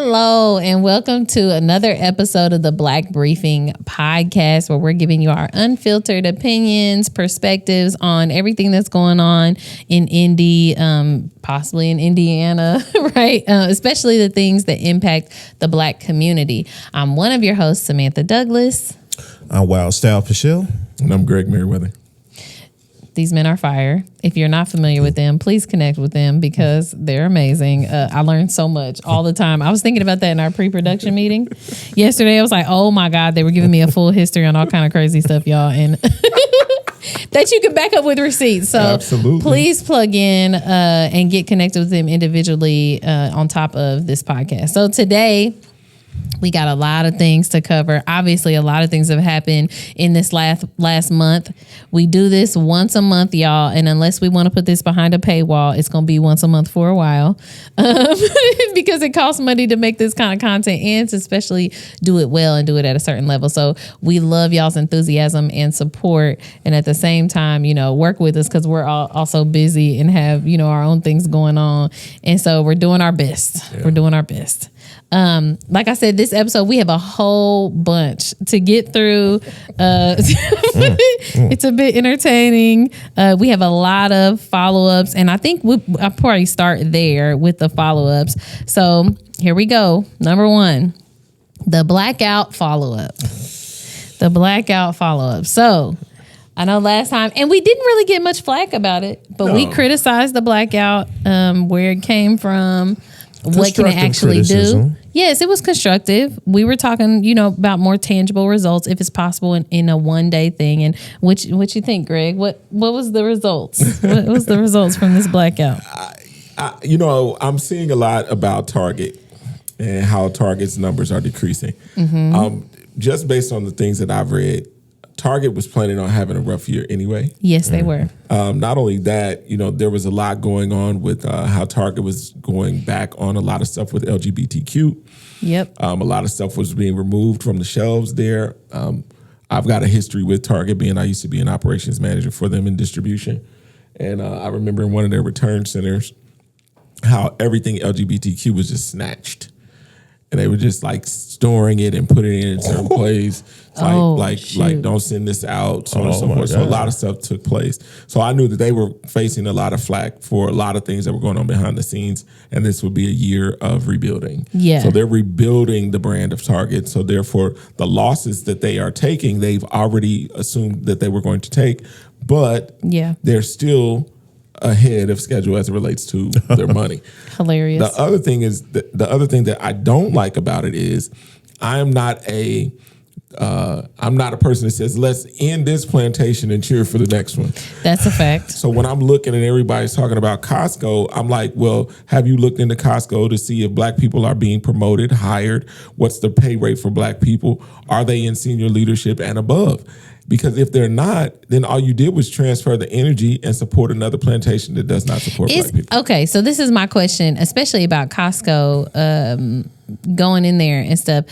Hello, and welcome to another episode of the Black Briefing podcast, where we're giving you our unfiltered opinions, perspectives on everything that's going on in Indy, possibly in Indiana, right? Especially the things that impact the Black community. I'm one of your hosts, Samantha Douglas. I'm Wild Style Pichelle. And I'm Greg Merriweather. These men are fire. If you're not familiar with them, please connect with them because they're amazing. I learned so much all the time. I was thinking about that in our pre-production meeting yesterday. I was like, oh my God, they were giving me a full history on all kind of crazy stuff, y'all. And that you can back up with receipts. So Absolutely. Please plug in and get connected with them individually on top of this podcast. So today, we got a lot of things to cover. Obviously, a lot of things have happened in this last month. We do this once a month, y'all. And unless we want to put this behind a paywall, it's going to be once a month for a while because it costs money to make this kind of content and to especially do it well and do it at a certain level. So we love y'all's enthusiasm and support. And at the same time, work with us because we're all also busy and have, our own things going on. And so we're doing our best. Yeah. We're doing our best. Like I said, this episode, we have a whole bunch to get through. It's a bit entertaining. We have a lot of follow-ups, and I think I'll probably start there with the follow-ups. So here we go. Number one, the Blackout Follow-Up. The Blackout Follow-Up. So I know last time, and we didn't really get much flack about it, but we criticized the blackout, where it came from. What can it actually do? Yes, it was constructive. We were talking, about more tangible results if it's possible in a one-day thing. And what you think, Greg? What was the results? What was the results from this blackout? I'm seeing a lot about Target and how Target's numbers are decreasing. Mm-hmm. Just based on the things that I've read, Target was planning on having a rough year anyway. Yes, they were. Not only that, there was a lot going on with how Target was going back on a lot of stuff with LGBTQ. Yep. A lot of stuff was being removed from the shelves there. I've got a history with Target I used to be an operations manager for them in distribution. And I remember in one of their return centers how everything LGBTQ was just snatched. And they were just like storing it and putting it in certain places. Like don't send this out, so on and so forth. So a lot of stuff took place. So I knew that they were facing a lot of flack for a lot of things that were going on behind the scenes, and this would be a year of rebuilding. Yeah. So they're rebuilding the brand of Target. So therefore, the losses that they are taking, they've already assumed that they were going to take, but they're still ahead of schedule as it relates to their money. Hilarious. The other thing is the other thing that I don't like about it is I'm not a person that says let's end this plantation and cheer for the next one. That's a fact. So when I'm looking and everybody's talking about Costco, I'm like, well, have you looked into Costco to see if Black people are being promoted, hired? What's the pay rate for Black people? Are they in senior leadership and above? Because if they're not, then all you did was transfer the energy and support another plantation that does not support Black people. Okay, so this is my question, especially about Costco going in there and stuff.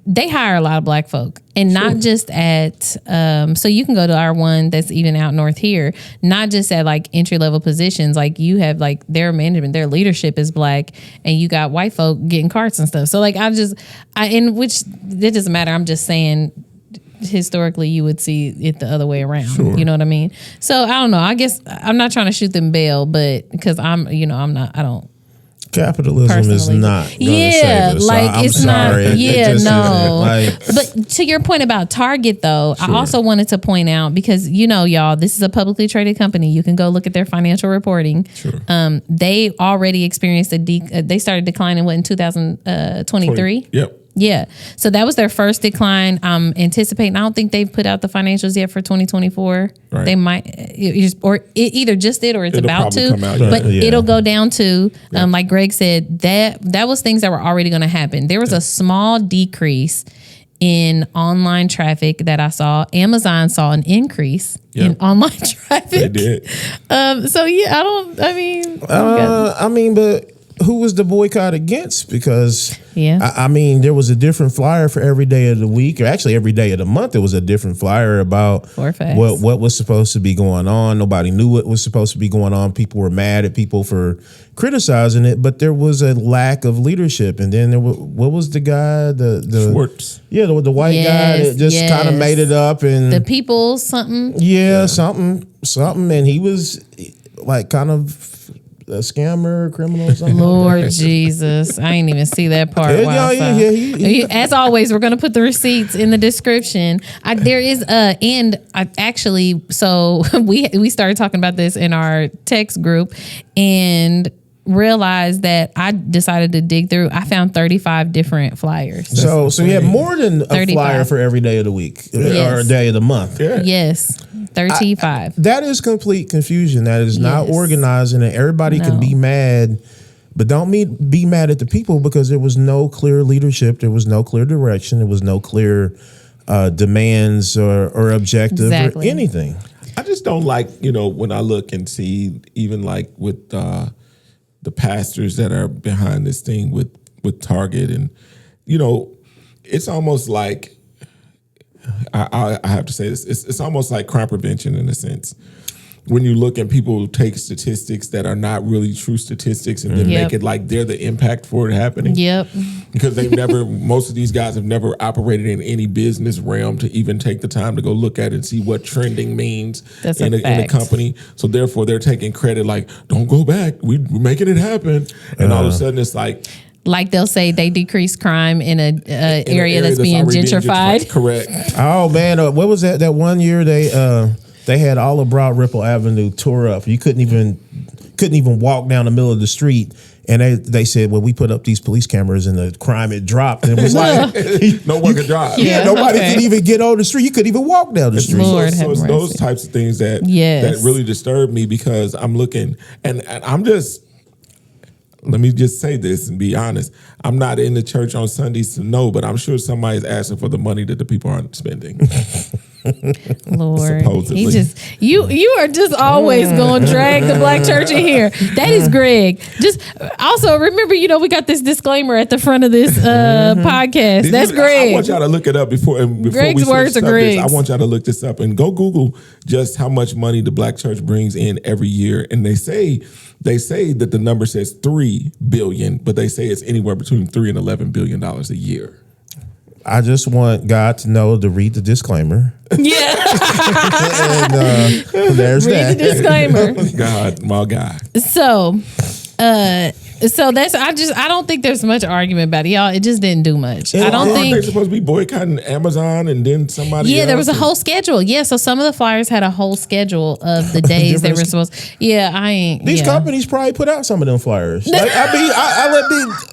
They hire a lot of Black folk, and not just at, so you can go to our one that's even out north here, not just at like entry level positions. Like you have like their management, their leadership is Black, and you got white folk getting carts and stuff. So like in which it doesn't matter. I'm just saying, historically you would see it the other way around. Sure. You know what I mean? So I don't know. I guess I'm not trying to shoot them bail, but because I don't. Capitalism personally is not gonna say this. Like I'm it's sorry. not. Yeah, no. Like, but to your point about Target, though, I also wanted to point out because y'all, this is a publicly traded company. You can go look at their financial reporting. Sure. They already experienced they started declining in 2023. Yep. Yeah. So that was their first decline. I'm anticipating. I don't think they've put out the financials yet for 2024. Right. They might, it either just did or it's It'll about to. come out, but it'll go down to, like Greg said, that was things that were already going to happen. There was a small decrease in online traffic that I saw. Amazon saw an increase in online traffic. They did. but who was the boycott against? Because Yeah. I mean, there was a different flyer for every day of the week, or actually every day of the month. There was a different flyer about what was supposed to be going on. Nobody knew what was supposed to be going on. People were mad at people for criticizing it, but there was a lack of leadership. And then what was the guy? The Schwartz. Yeah, the white guy that just kind of made it up and the people something. Yeah, something, and he was like kind of a scammer, criminal, or something. Lord Jesus, I ain't even see that part. As always, we're gonna put the receipts in the description. So we started talking about this in our text group and realized that I decided to dig through. I found 35 different flyers. So you had more than a 35. Flyer for every day of the week or a day of the month. Yeah. Yes. 35. That is complete confusion. That is not organizing, and everybody can be mad, but don't be mad at the people because there was no clear leadership. There was no clear direction. There was no clear demands or objective or anything. I just don't like, when I look and see even like with the pastors that are behind this thing with Target, and, it's almost like, I have to say this. It's almost like crime prevention in a sense. When you look at people who take statistics that are not really true statistics and then make it like they're the impact for it happening. Yep. Because they've never, most of these guys have never operated in any business realm to even take the time to go look at it and see what trending means in a company. So therefore, they're taking credit like, don't go back. We're making it happen. And all of a sudden, it's like they'll say they decrease crime in an area that's being gentrified. Correct. Oh man, what was that? That one year they had all of Broad Ripple Avenue tore up. You couldn't even walk down the middle of the street. And they said, well, we put up these police cameras and the crime had dropped. And it was like no one could drive. Nobody could even get on the street. You couldn't even walk down the street. Lord so it's those types of things that really disturb me because I'm looking and I'm just. Let me just say this and be honest. I'm not in the church on Sundays to know, but I'm sure somebody's asking for the money that the people aren't spending. Lord, supposedly. he just you are just always going to drag the black church in here. That is Greg. Just also remember, we got this disclaimer at the front of this podcast. That's Greg. I want y'all to look it up before Greg's we words are Greg's. I want y'all to look this up and go Google just how much money the black church brings in every year, and they say that the number says $3 billion, but they say it's anywhere between $3 and $11 billion a year. I just want God to know to read the disclaimer. Yeah. And there's read the disclaimer. God, my God. So that's I don't think there's much argument about it, y'all. It just didn't do much. I don't think they're supposed to be boycotting Amazon and then somebody. Yeah, there was a whole schedule. Yeah, so some of the flyers had a whole schedule of the days they were supposed. Yeah, I ain't. These companies probably put out some of them flyers. Like,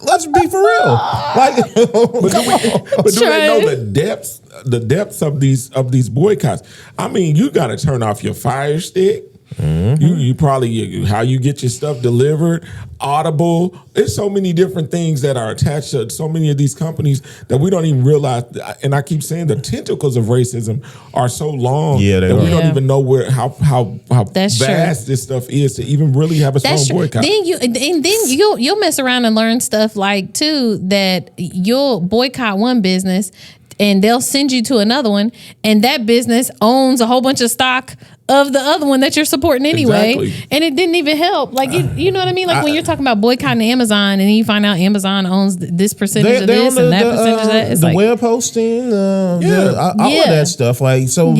let's be for real. Like, but do they know the depths of these boycotts? I mean, you got to turn off your Fire Stick. Mm-hmm. You probably how you get your stuff delivered, Audible. There's so many different things that are attached to so many of these companies that we don't even realize. And I keep saying the tentacles of racism are so long that we don't even know how vast this stuff is to even really have a strong boycott. Then you'll mess around and learn stuff like too that you'll boycott one business and they'll send you to another one, and that business owns a whole bunch of stock of the other one that you're supporting anyway. Exactly. And it didn't even help. Like, you know what I mean? Like when you're talking about boycotting Amazon and then you find out Amazon owns this percentage of this and that percentage of that. It's the web hosting, all of that stuff. Like, so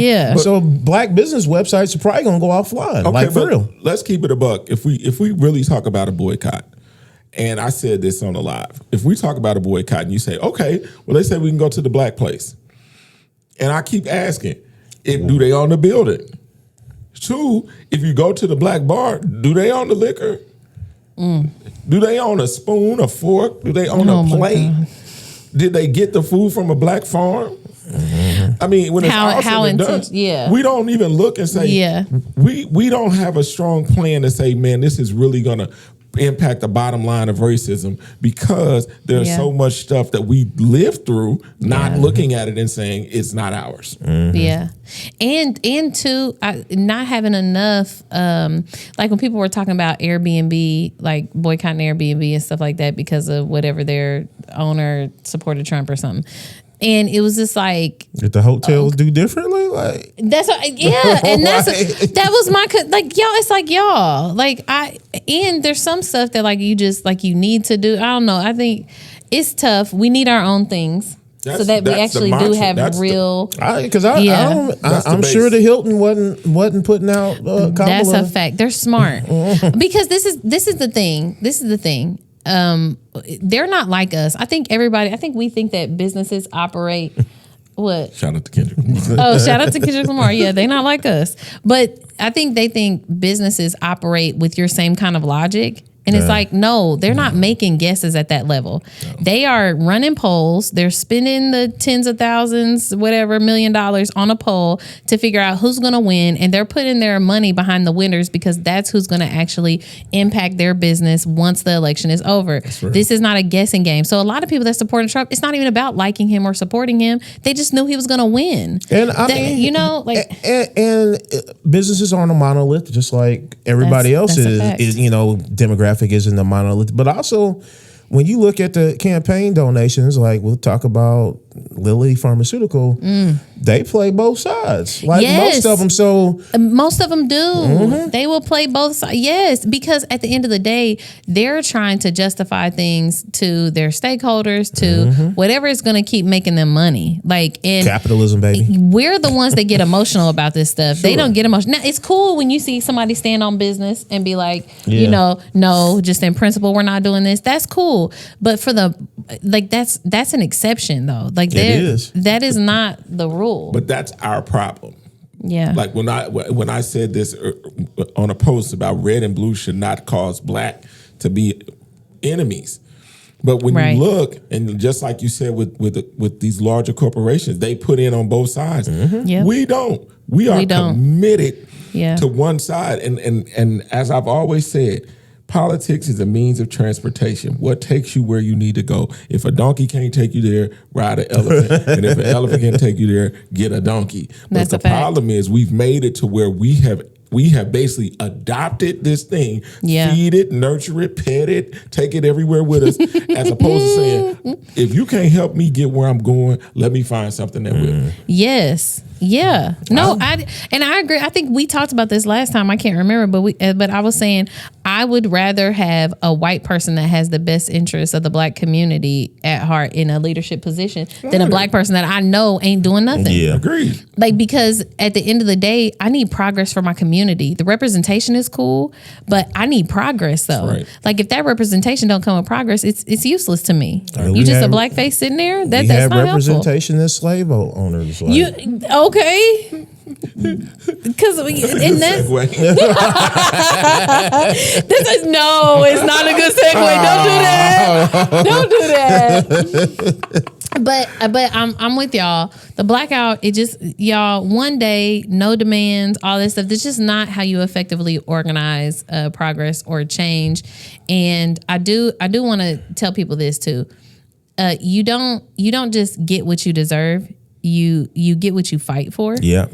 black business websites are probably going to go offline. Okay, for real. Let's keep it a buck. If we really talk about a boycott, and I said this on the live, if we talk about a boycott and you say, okay, well, they say we can go to the black place. And I keep asking, do they own the building? 2, if you go to the black bar, do they own the liquor? Do they own a spoon, a fork? Do they own a plate? Did they get the food from a black farm? Mm-hmm. I mean, when it's all said and done, we don't even look and say, we don't have a strong plan to say, man, this is really gonna impact the bottom line of racism, because there's so much stuff that we live through, not looking at it and saying it's not ours. Yeah. And two, not having enough, like when people were talking about Airbnb, like boycotting Airbnb and stuff like that because of whatever their owner supported Trump or something. And it was just like, did the hotels do differently? Like that's and that was my like y'all. It's like y'all like and there's some stuff that like you just like you need to do. I don't know. I think it's tough. We need our own things. So that we actually do have real. Because I'm sure the Hilton wasn't putting out. That's a fact. They're smart because this is the thing. This is the thing. They're not like us. I think we think that businesses operate. What? Shout out to Kendrick Lamar. Oh, shout out to Kendrick Lamar. Yeah, they're not like us. But I think they think businesses operate with your same kind of logic. And it's like, no, they're not making guesses at that level. No. They are running polls. They're spending the tens of thousands, whatever, $1 million on a poll to figure out who's going to win. And they're putting their money behind the winners because that's who's going to actually impact their business once the election is over. Right. This is not a guessing game. So a lot of people that supported Trump, it's not even about liking him or supporting him. They just knew he was going to win. And I mean, you know, like, and businesses aren't a monolith, just like everybody else is, you know, demographic isn't a monolith, but also when you look at the campaign donations, like we'll talk about Lilly Pharmaceutical, they play both sides. Like most of them. So most of them do. They will play both sides. Yes, because at the end of the day, they're trying to justify things to their stakeholders, to whatever is going to keep making them money. Like in capitalism, baby. We're the ones that get emotional about this stuff. They don't get emotional. Now, it's cool when you see somebody stand on business and be like, you know, no, just in principle, we're not doing this. That's cool. But for that's an exception though. Like that is not the rule. But that's our problem. Yeah. Like when I said this on a post about red and blue should not cause black to be enemies. But when you look, and just like you said with these larger corporations, they put in on both sides. We don't. We are committed to one side. And as I've always said, politics is a means of transportation. What takes you where you need to go? If a donkey can't take you there, ride an elephant. And if an elephant can't take you there, get a donkey. But the problem is we've made it to where we have basically adopted this thing, feed it, nurture it, pet it, take it everywhere with us, as opposed to saying, if you can't help me get where I'm going, let me find something that will. Yes. Yeah. No, I agree. I think we talked about this last time. I can't remember, but I was saying I would rather have a white person that has the best interests of the black community at heart in a leadership position than a black person that I know ain't doing nothing. Yeah, agreed. Like, because at the end of the day, I need progress for my community. The representation is cool, but I need progress though. Right. Like if that representation don't come with progress, it's useless to me. You just a black face sitting there. That's not helpful. Representation as slave owners. Like. Okay. Because in that this is it's not a good segue. Don't do that. But I'm with y'all. The blackout, it just y'all one day, no demands, all this stuff. This is just not how you effectively organize progress or change. And I do want to tell people this too. You don't just get what you deserve. You get what you fight for. Yeah.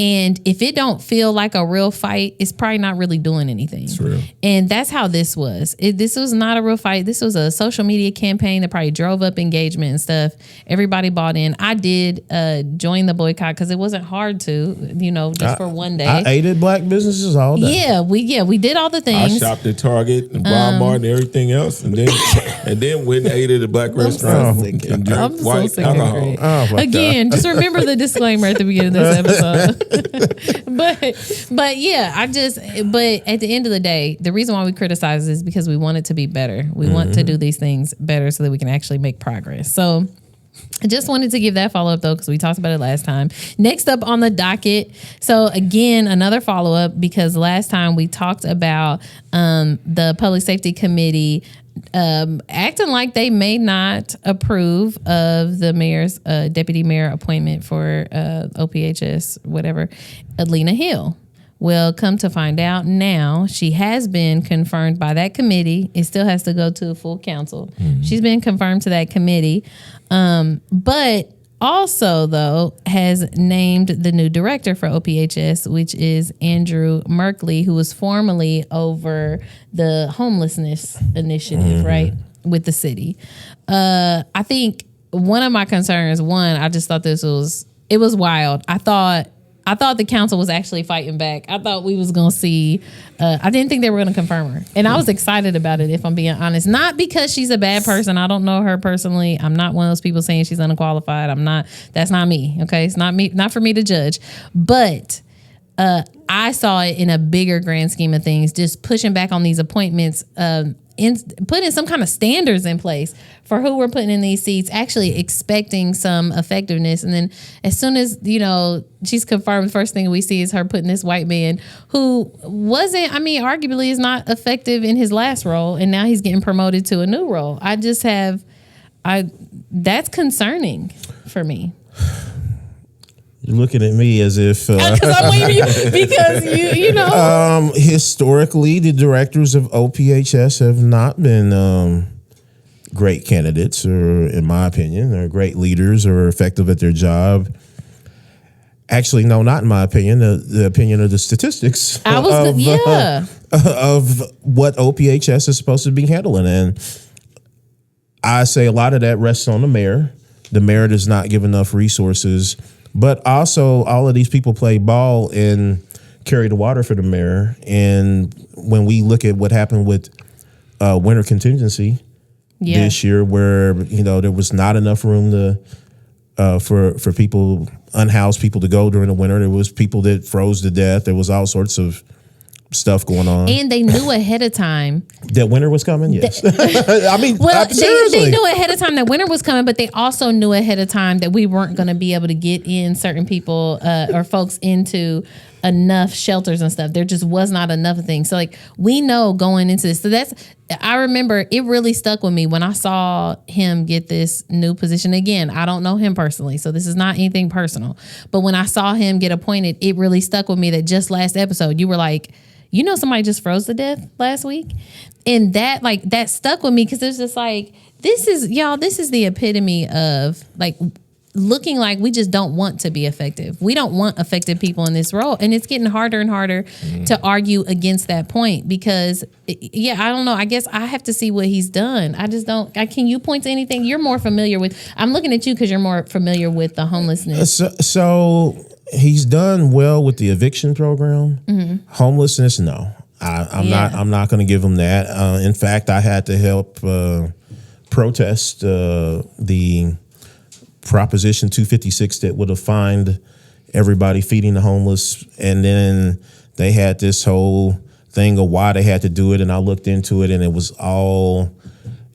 And if it don't feel like a real fight, it's probably not really doing anything. It's real. And that's how this was. This was not a real fight. This was a social media campaign that probably drove up engagement and stuff. Everybody bought in. I did join the boycott because it wasn't hard to, just for one day. I aided black businesses all day. Yeah, we did all the things. I shopped at Target and Walmart and everything else, and then went and aided at black restaurants and drank white alcohol. Oh, Again, just remember the disclaimer at the beginning of this episode. but yeah, but at the end of the day, the reason why we criticize is because we want it to be better. We want to do these things better so that we can actually make progress. So I just wanted to give that follow-up though, because we talked about it last time. Next up on the docket. So again, another follow-up, because last time we talked about the Public Safety Committee acting like they may not approve of the mayor's deputy mayor appointment for OPHS, whatever, Lena Hill. Well, come to find out now, she has been confirmed by that committee. It still has to go to a full council. She's been confirmed to that committee. But also, though, has named the new director for OPHS, which is Andrew Merkley, who was formerly over the homelessness initiative, right, with the city. I think one of my concerns, I just thought it was wild. I thought the council was actually fighting back. I thought we was going to see, I didn't think they were going to confirm her. And I was excited about it, if I'm being honest. Not because she's a bad person. I don't know her personally. I'm not one of those people saying she's unqualified. That's not me. Okay. It's not for me to judge. But I saw it in a bigger grand scheme of things, just pushing back on these appointments, putting some kind of standards in place for who we're putting in these seats, actually expecting some effectiveness. And then as soon as, she's confirmed, the first thing we see is her putting this white man who arguably is not effective in his last role. And now he's getting promoted to a new role. That's concerning for me. You're looking at me as if because I'm waiting because you know. Historically, the directors of OPHS have not been great candidates, or in my opinion, they're great leaders or effective at their job. Actually, no, not in my opinion. The opinion of the statistics of what OPHS is supposed to be handling, and I say a lot of that rests on the mayor. The mayor does not give enough resources. But also, all of these people play ball and carry the water for the mayor. And when we look at what happened with winter contingency this year, where there was not enough room to for people, unhoused people, to go during the winter. There was people that froze to death. There was all sorts of stuff going on, and they knew ahead of time that winter was coming. Yes, they knew ahead of time that winter was coming, but they also knew ahead of time that we weren't going to be able to get in certain people or folks into enough shelters and stuff. There just was not enough of things. So we know going into this. So I remember it really stuck with me when I saw him get this new position. Again, I don't know him personally, so this is not anything personal. But when I saw him get appointed, it really stuck with me that just last episode, you were like, somebody just froze to death last week. And that stuck with me because it's just this is the epitome of looking like we just don't want to be effective. We don't want effective people in this role. And it's getting harder and harder to argue against that point because, I don't know. I guess I have to see what he's done. I just don't. Can you point to anything you're more familiar with? I'm looking at you because you're more familiar with the homelessness. So he's done well with the eviction program. Homelessness, no. I'm not going to give him that. In fact, I had to help protest the Proposition 256 that would have fined everybody feeding the homeless. And then they had this whole thing of why they had to do it. And I looked into it and it was all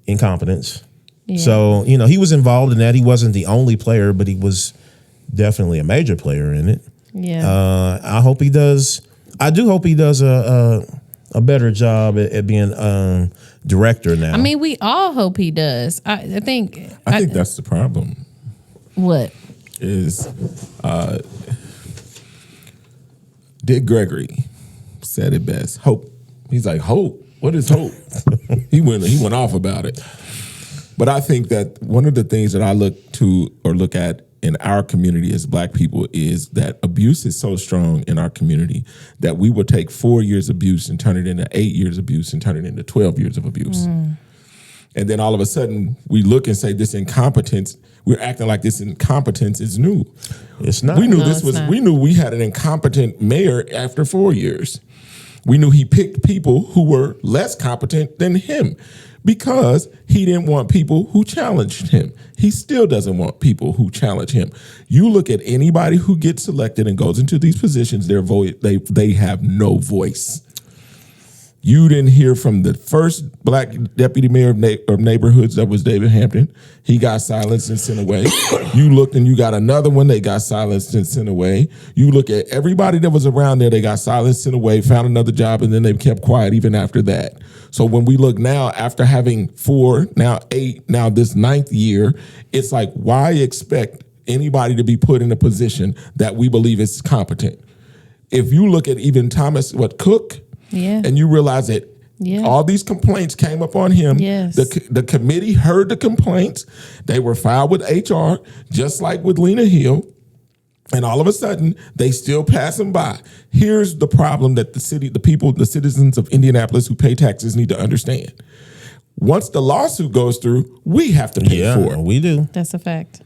incompetence. Yeah. So, he was involved in that. He wasn't the only player, but he was definitely a major player in it. Yeah. I hope he does. I do hope he does a better job at being director now. I mean, we all hope he does. I think that's the problem. What? Is Dick Gregory said it best. Hope. He's like, hope? What is hope? He went off about it. But I think that one of the things that I look at in our community as Black people is that abuse is so strong in our community that we will take 4 years abuse and turn it into 8 years abuse and turn it into 12 years of abuse. And then all of a sudden we look and say this incompetence, we're acting like this incompetence is new. It's not. We knew we knew we had an incompetent mayor after 4 years. We knew he picked people who were less competent than him because he didn't want people who challenged him. He still doesn't want people who challenge him. You look at anybody who gets selected and goes into these positions, they have no voice. You didn't hear from the first Black deputy mayor of neighborhoods, that was David Hampton. He got silenced and sent away. You looked and you got another one, they got silenced and sent away. You look at everybody that was around there, they got silenced, sent away, found another job, and then they kept quiet even after that. So when we look now, after having 4, now 8, now this 9th year, it's like, why expect anybody to be put in a position that we believe is competent? if you look at even Thomas Cook, and you realize that all these complaints came up on him. Yes. The committee heard the complaints. They were filed with HR, just like with Lena Hill. And all of a sudden, they still pass them by. Here's the problem that the citizens of Indianapolis who pay taxes need to understand. Once the lawsuit goes through, we have to pay for it. We do. That's a fact.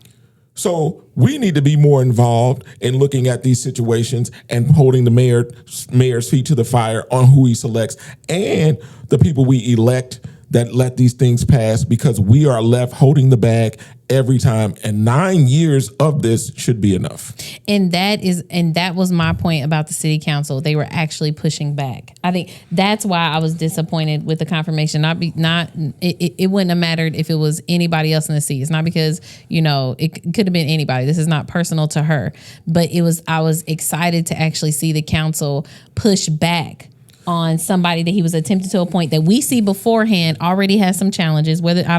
So we need to be more involved in looking at these situations and holding the mayor's feet to the fire on who he selects and the people we elect that let these things pass, because we are left holding the bag every time. And 9 years of this should be enough. And that was my point about the city council. They were actually pushing back. I think that's why I was disappointed with the confirmation. It wouldn't have mattered if it was anybody else in the seat. It's not because, it could have been anybody. This is not personal to her. But I was excited to actually see the council push back on somebody that he was attempting to appoint that we see beforehand already has some challenges. Whether I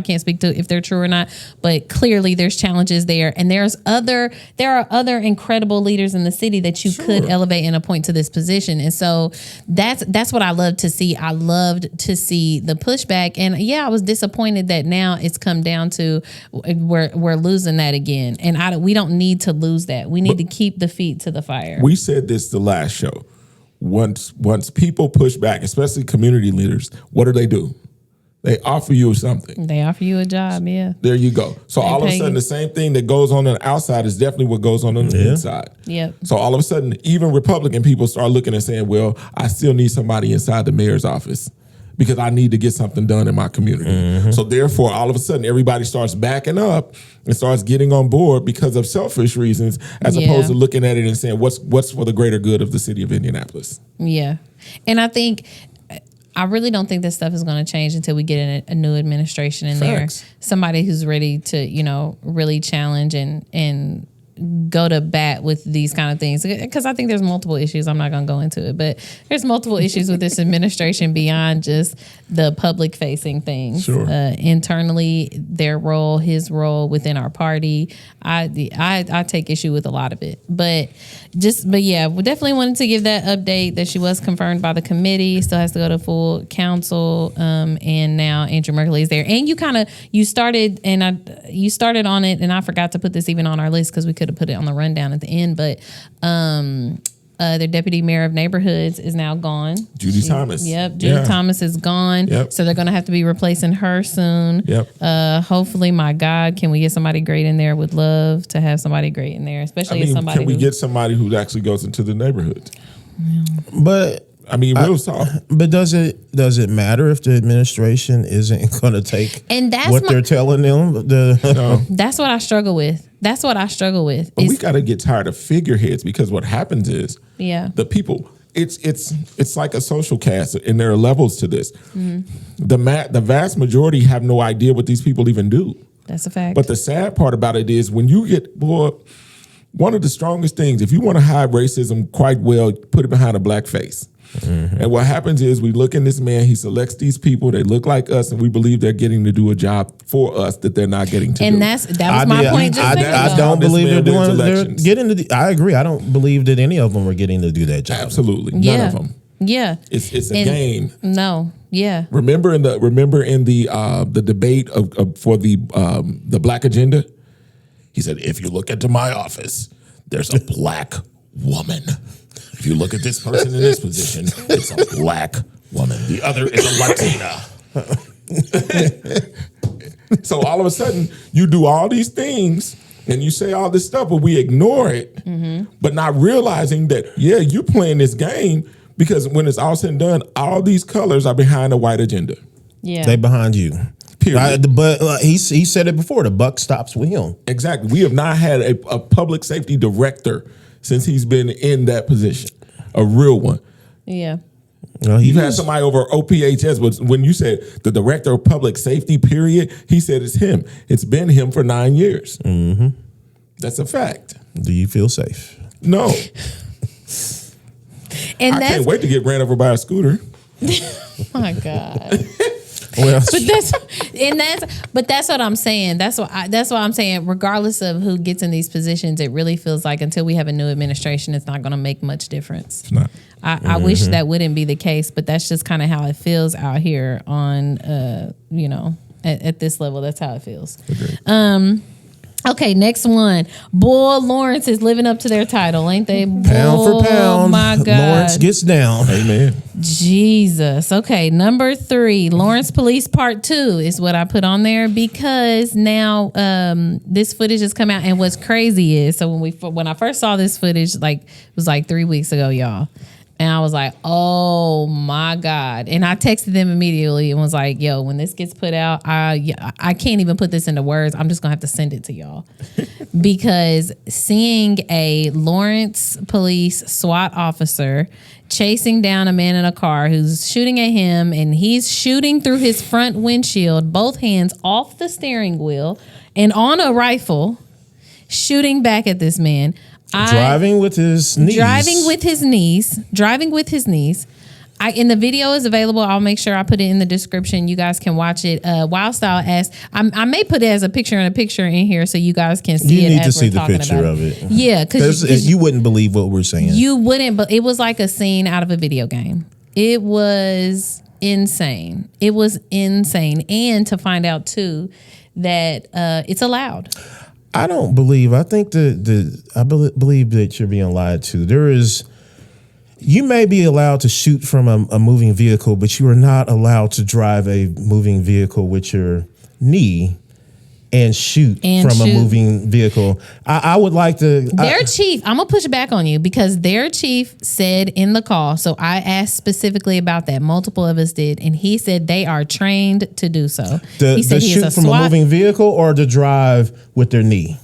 can't speak to if they're true or not, but clearly there's challenges there. And there are other incredible leaders in the city that you could elevate and appoint to this position. And so that's what I love to see. I loved to see the pushback. And I was disappointed that now it's come down to we're losing that again. And we don't need to lose that. We need to keep the feet to the fire. We said this the last show. Once people push back, especially community leaders, what do? They offer you something. They offer you a job, yeah. There you go. So all of a sudden, the same thing that goes on the outside is definitely what goes on the inside. Yep. So all of a sudden, even Republican people start looking and saying, well, I still need somebody inside the mayor's office because I need to get something done in my community. Mm-hmm. So therefore, all of a sudden, everybody starts backing up and starts getting on board because of selfish reasons, as opposed to looking at it and saying, what's for the greater good of the city of Indianapolis? Yeah. And I really don't think this stuff is going to change until we get a new administration in there. Somebody who's ready to, really challenge and go to bat with these kind of things, because I think there's multiple issues. I'm not going to go into it, but there's multiple issues with this administration beyond just the public facing things. Internally, their role, his role within our party. I take issue with a lot of it, but we definitely wanted to give that update that she was confirmed by the committee. Still has to go to full council, and now Andrew Merkley is there. And you started on it, and I forgot to put this even on our list because we could have put it on the rundown at the end, but their deputy mayor of neighborhoods is now gone. Judy Thomas. Yep, Judy Thomas is gone. Yep. So they're going to have to be replacing her soon. Yep. Hopefully, my God, can we get somebody great in there? Would love to have somebody great in there, especially somebody. Can we get somebody who actually goes into the neighborhoods? Yeah. But real talk. But does it matter if the administration isn't going to take what they're telling them? That's what I struggle with. But we got to get tired of figureheads, because what happens is the people. It's like a social cast, and there are levels to this. Mm-hmm. The vast majority have no idea what these people even do. That's a fact. But the sad part about it is when you get one of the strongest things, if you want to hide racism quite well, put it behind a black face. Mm-hmm. And what happens is we look in this man, he selects these people, they look like us, and we believe they're getting to do a job for us that they're not getting to do. And that was my point. I don't believe they're getting to. I agree. I don't believe that any of them are getting to do that job. Absolutely, none of them. Yeah, it's a game. No, yeah. Remember in the debate for the black agenda, he said, if you look into my office, there's a black woman. If you look at this person in this position, it's a black woman. The other is a Latina. So all of a sudden, you do all these things and you say all this stuff, but we ignore it, but not realizing that, you're playing this game, because when it's all said and done, all these colors are behind a white agenda. Yeah, they behind you. Period. But he said it before, the buck stops with him. Exactly. We have not had a public safety director since he's been in that position, a real one. Yeah. You've had somebody over OPHS, but when you said the director of public safety, period, he said it's him. It's been him for 9 years. Mm-hmm. That's a fact. Do you feel safe? No. I can't wait to get ran over by a scooter. Oh my God. Well, but that's what I'm saying. That's why I'm saying, regardless of who gets in these positions, it really feels like until we have a new administration, it's not going to make much difference. It's not. I wish that wouldn't be the case, but that's just kind of how it feels out here on, at this level. That's how it feels. Agreed. Okay, next one. Boy, Lawrence is living up to their title, ain't they? Pound for pound. Oh my God. Lawrence gets down. Amen. Jesus. Okay, number 3, Lawrence Police Part 2 is what I put on there because now this footage has come out, and what's crazy is, so when I first saw this footage, it was 3 weeks ago, y'all. And I was like, oh my God. And I texted them immediately and was like, yo, when this gets put out, I can't even put this into words. I'm just going to have to send it to y'all. Because seeing a Lawrence police SWAT officer chasing down a man in a car who's shooting at him, and he's shooting through his front windshield, both hands off the steering wheel and on a rifle, shooting back at this man. Driving with his knees. And the video is available. I'll make sure I put it in the description. You guys can watch it. Wildstyle asked, I may put it as a picture in here so you guys can see it. You need to see the picture of it. Yeah, because you wouldn't believe what we're saying. You wouldn't, but it was like a scene out of a video game. It was insane. And to find out too that it's allowed. I don't believe. I think I believe that you're being lied to. You may be allowed to shoot from a moving vehicle, but you are not allowed to drive a moving vehicle with your knee and shoot a moving vehicle. I would like to. Their chief, I'm gonna push back on you because their chief said in the call. So I asked specifically about that. Multiple of us did, and he said they are trained to do so. He said shoot from a moving vehicle or to drive with their knee.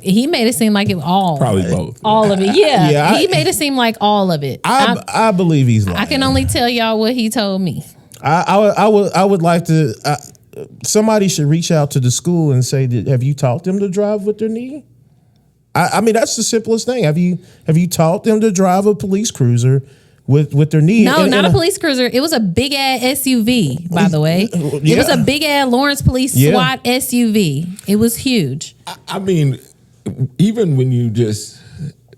He made it seem like it all. Probably both. All of it. Yeah. He made it seem like all of it. I believe he's lying. I can only tell y'all what he told me. I would like to. Somebody should reach out to the school and say, have you taught them to drive with their knee? I mean, that's the simplest thing. Have you taught them to drive a police cruiser with their knee? No, not a police cruiser. It was a big ass SUV, by the way. Yeah. It was a big ass Lawrence Police SWAT SUV. It was huge. I mean, even when you just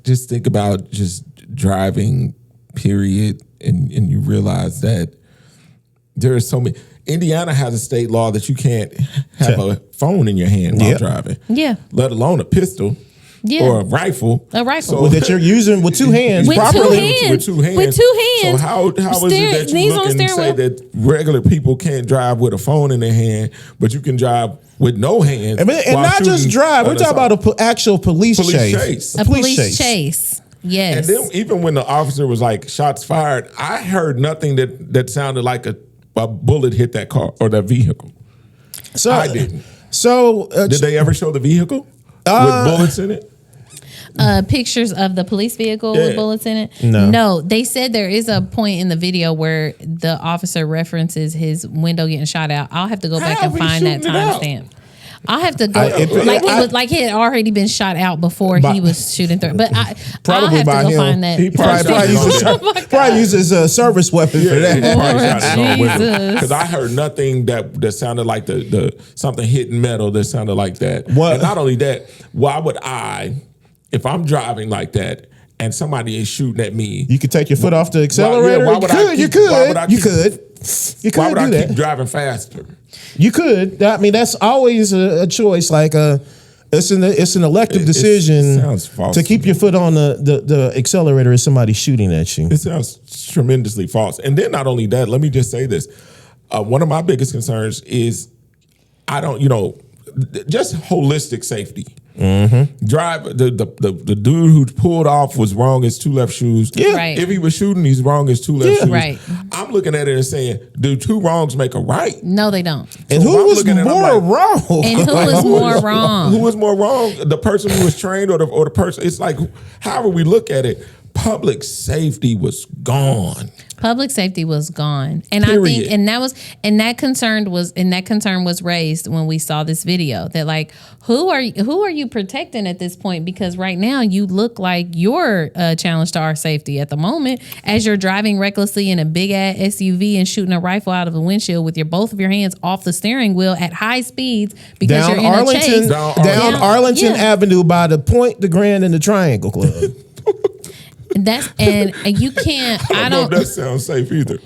think about just driving, period, and you realize that there are so many. Indiana has a state law that you can't have a phone in your hand while driving. Yeah. Let alone a pistol. Yeah. Or a rifle. So, that you're using with 2 hands properly. With 2 hands. So how is it that you look and say that regular people can't drive with a phone in their hand, but you can drive with no hands? And not just drive. We're talking about an actual police chase. A police chase. Yes. And then even when the officer was like, shots fired, I heard nothing that sounded like a bullet hit that car or that vehicle. So I didn't. So did they ever show the vehicle with bullets in it? Pictures of the police vehicle with bullets in it? No. They said there is a point in the video where the officer references his window getting shot out. I'll have to go back and find that timestamp. I'll have to go. Like he had already been shot out before he was shooting through. But I'll have to go find that. He probably uses a service weapon for that. Because I heard nothing that sounded like the something hitting metal that sounded like that. What? And not only that, why would if I'm driving like that and somebody is shooting at me, you could take your foot off the accelerator. You could. Why would I keep driving faster? You could. I mean, that's always a choice. Like it's an elective decision to keep your foot on the accelerator if somebody's shooting at you. It sounds tremendously false. And then not only that, let me just say this. One of my biggest concerns is just holistic safety. Mm-hmm. The dude who pulled off was wrong as 2 left shoes. Yeah. Right. If he was shooting, he's wrong as 2 left shoes. Right. I'm looking at it and saying, do 2 wrongs make a right? No, they don't. And who was more wrong? And who was more wrong? Who was more wrong? The person who was trained or the person? It's like, however we look at it, public safety was gone. Public safety was gone, and Period. I think, that concern was raised when we saw this video. That like, who are you protecting at this point? Because right now you look like you're a challenge to our safety at the moment, as you're driving recklessly in a big ass SUV and shooting a rifle out of the windshield with both of your hands off the steering wheel at high speeds because you're in a chase down Arlington Avenue by the Point, the Grand, and the Triangle Club. And you can't. I don't know if that sounds safe either.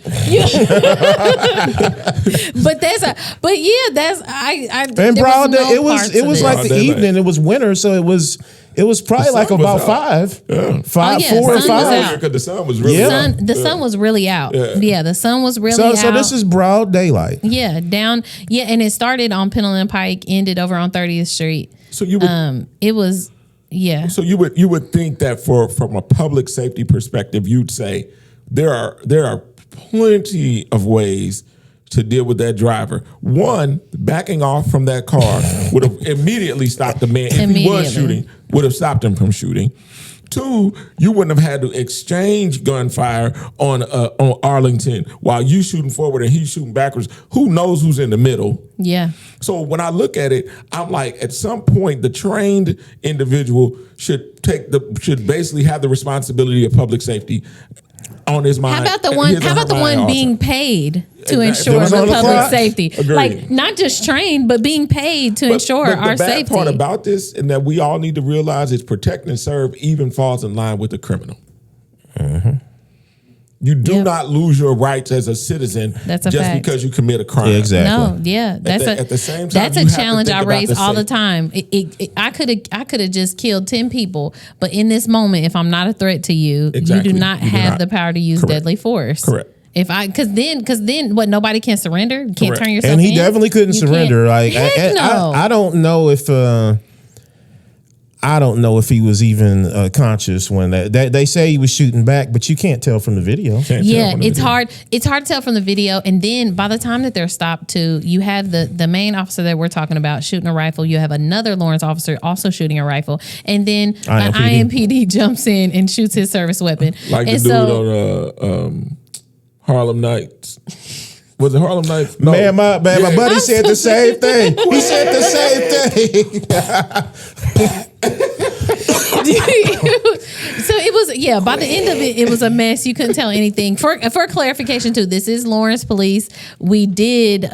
And broad day, it was like the evening. It was winter, so it was probably like about 5, 4 or 5. Because the sun was really out. The sun was really out. Yeah, the sun was really out. So this is broad daylight. Yeah, and it started on Pendleton Pike, ended over on 30th Street. So you would, it was. Yeah. So you would think that from a public safety perspective, you'd say there are plenty of ways to deal with that driver. One, backing off from that car would have immediately stopped the man. If he was shooting, would have stopped him from shooting. 2, you wouldn't have had to exchange gunfire on Arlington while you shooting forward and he's shooting backwards. Who knows who's in the middle? Yeah. So when I look at it, I'm like, at some point, the trained individual should basically have the responsibility of public safety on his mind. How about the one being paid to ensure the public safety? Agreed. Like, not just trained, but being paid to ensure our safety. The bad part about this, and that we all need to realize, is protect and serve even falls in line with the criminal. Mm-hmm. You do not lose your rights as a citizen just because you commit a crime. Yeah, exactly. No, yeah, at the same time, that's a challenge I raise all the time. I could have just killed 10 people, but in this moment, if I'm not a threat to you, you do not have the power to use deadly force. Correct. Because then what? Nobody can surrender. You can't turn yourself in. And he definitely couldn't surrender. Like I don't know if. I don't know if he was even conscious when they say he was shooting back, but you can't tell from the video. It's hard. It's hard to tell from the video. And then by the time that they're stopped too, you have the main officer that we're talking about shooting a rifle. You have another Lawrence officer also shooting a rifle. And then IMPD jumps in and shoots his service weapon. Like the dude on Harlem Nights. Was it Harlem Nights? No. Man, my buddy said the same thing. He said the same thing. So it was, by the end of it was a mess. You couldn't tell anything. For clarification too, this is Lawrence Police. We did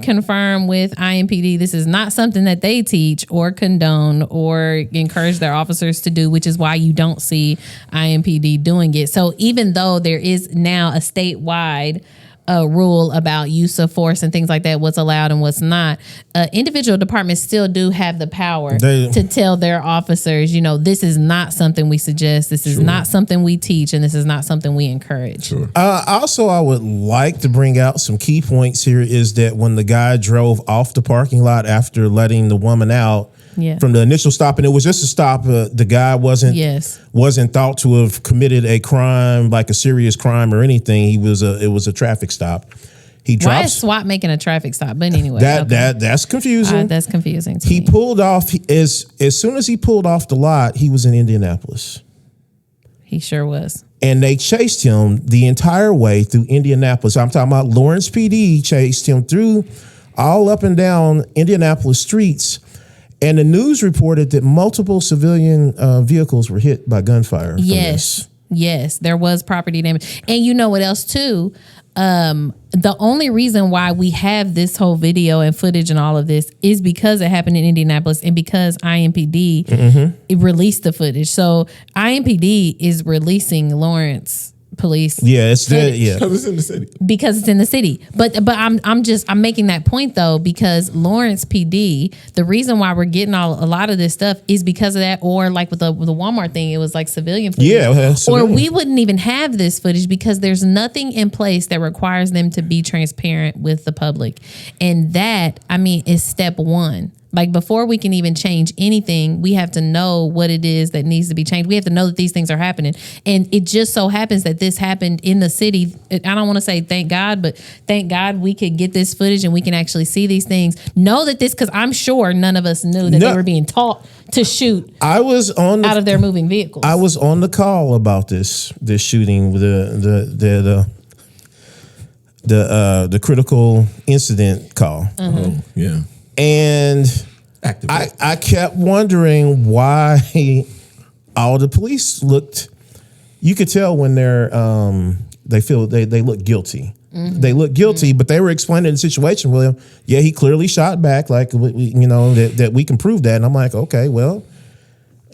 confirm with IMPD this is not something that they teach or condone or encourage their officers to do, which is why you don't see IMPD doing it. So even though there is now a statewide rule about use of force and things like that, what's allowed and what's not, individual departments still do have the power to tell their officers, this is not something we suggest, this is not something we teach, and this is not something we encourage. Also, I would like to bring out some key points here is that when the guy drove off the parking lot after letting the woman out, from the initial stop, and it was just a stop. The guy wasn't thought to have committed a crime, like a serious crime or anything. It was a traffic stop. Why is SWAT making a traffic stop? But anyway, that's confusing. That's confusing to me. He pulled off as soon as he pulled off the lot. He was in Indianapolis. He sure was. And they chased him the entire way through Indianapolis. I'm talking about Lawrence PD chased him through all up and down Indianapolis streets. And the news reported that multiple civilian vehicles were hit by gunfire. Yes, there was property damage. And you know what else too? The only reason why we have this whole video and footage and all of this is because it happened in Indianapolis and because IMPD it released the footage. So IMPD is releasing Lawrence Police. Because it's in the city. Because it's in the city. But I'm making that point though, because Lawrence PD, the reason why we're getting a lot of this stuff is because of that, or like with the Walmart thing, it was like civilian footage. Or we wouldn't even have this footage because there's nothing in place that requires them to be transparent with the public. And that, is step one. Like before we can even change anything, we have to know what it is that needs to be changed. We have to know that these things are happening. And it just so happens that this happened in the city. I don't want to say thank God, but thank God we could get this footage and we can actually see these things. Know that this, because I'm sure none of us knew that they were being taught to shoot out of their moving vehicles. I was on the call about this shooting, the critical incident call. Oh, yeah. And I kept wondering why all the police looked, you could tell when they look guilty. Mm-hmm. They look guilty, but they were explaining the situation with him. Yeah, he clearly shot back, like, that we can prove that. And I'm like, okay, well,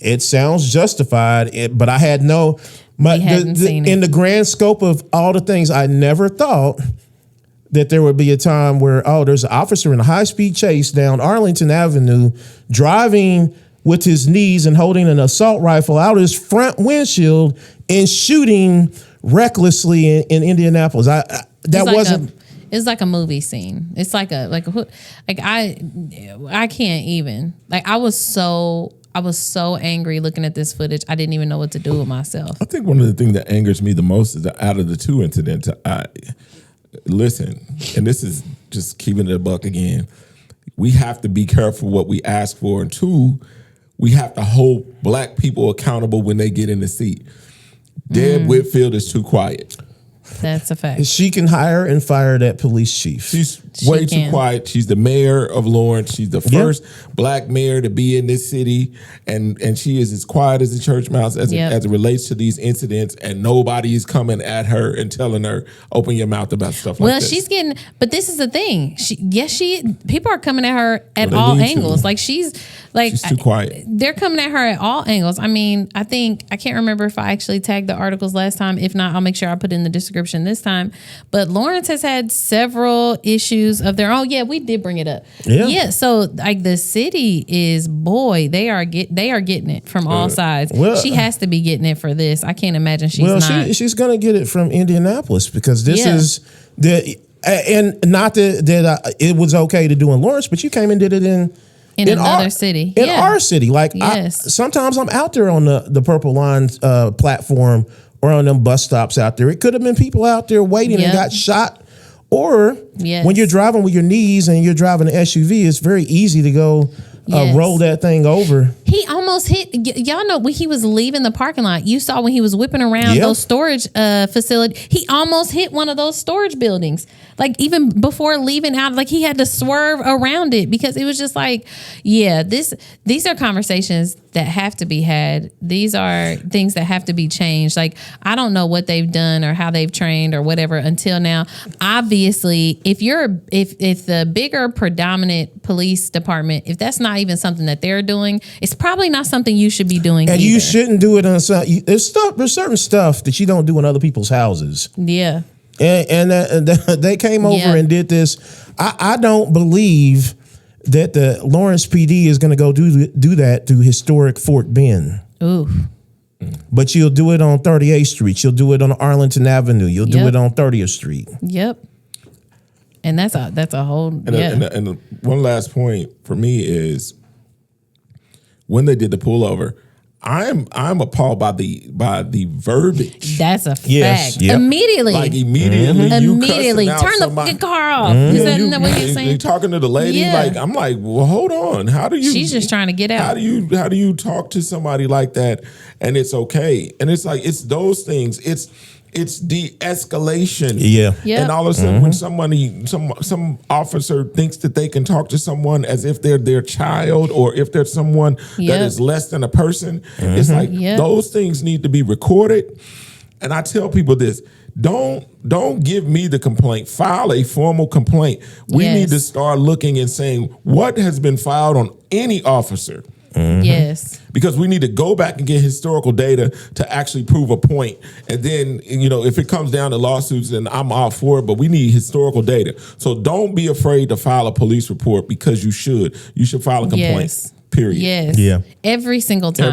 it sounds justified, but I had in the grand scope of all the things, I never thought that there would be a time where, there's an officer in a high-speed chase down Arlington Avenue driving with his knees and holding an assault rifle out his front windshield and shooting recklessly in Indianapolis. It's like a movie scene. It's I can't even. Like I was so angry looking at this footage. I didn't even know what to do with myself. I think one of the things that angers me the most is that out of the two incidents, listen, and this is just keeping it a buck again, we have to be careful what we ask for. And two, we have to hold black people accountable when they get in the seat. Deb Whitfield is too quiet. That's a fact. She can hire and fire that police chief. She's way too quiet. She's the mayor of Lawrence. She's the first black mayor to be in this city, and she is as quiet as a church mouse as it relates to these incidents. And nobody is coming at her and telling her, "Open your mouth about stuff like this." Well, she's getting, but this is the thing. People are coming at her at all angles. Like she's too quiet. They're coming at her at all angles. I mean, I can't remember if I actually tagged the articles last time. If not, I'll make sure I put it in the description this time. But Lawrence has had several issues of their own. Yeah, we did bring it up. Yeah. So like the city is, they are getting it from all sides. Well, she has to be getting it for this. I can't imagine she's not. She's going to get it from Indianapolis because this is and not that it was okay to do in Lawrence, but you came and did it in another city. In our city. Like sometimes I'm out there on the Purple Line platform or on them bus stops out there. It could have been people out there waiting and got shot. Or when you're driving with your knees and you're driving an SUV, it's very easy to go roll that thing over. He almost hit, y'all know when he was leaving the parking lot, you saw when he was whipping around those storage facilities, he almost hit one of those storage buildings. Like even before leaving out, like he had to swerve around it because it was just like, these are conversations that have to be had. These are things that have to be changed. Like, I don't know what they've done or how they've trained or whatever until now. Obviously, if the bigger predominant police department, if that's not even something that they're doing, it's probably not something you should be doing and either. You shouldn't do it on there's certain stuff that you don't do in other people's houses. Yeah. And they came over and did this. I don't believe that the Lawrence PD is going to go do that through historic Fort Bend. Ooh. But you'll do it on 38th Street. You'll do it on Arlington Avenue. You'll do it on 30th Street. Yep. And that's a whole. And one last point for me is when they did the pullover, I'm appalled by the verbiage. That's a fact. Yes, yep. Immediately. Immediately. Turn the car off. Is that what you're saying? You're talking to the lady. Yeah. I'm like, well, hold on. How do you? She's just trying to get out. How do you talk to somebody like that and it's okay? And it's like it's those things. It's de-escalation. Yeah. Yep. And all of a sudden when some officer thinks that they can talk to someone as if they're their child or if they're someone that is less than a person, it's like those things need to be recorded. And I tell people this, don't give me the complaint. File a formal complaint. We need to start looking and saying what has been filed on any officer. Yes. Because we need to go back and get historical data to actually prove a point. And then, if it comes down to lawsuits, then I'm all for it, but we need historical data. So don't be afraid to file a police report because you should. You should file a complaint. Period. Yes. Yeah. Every single time.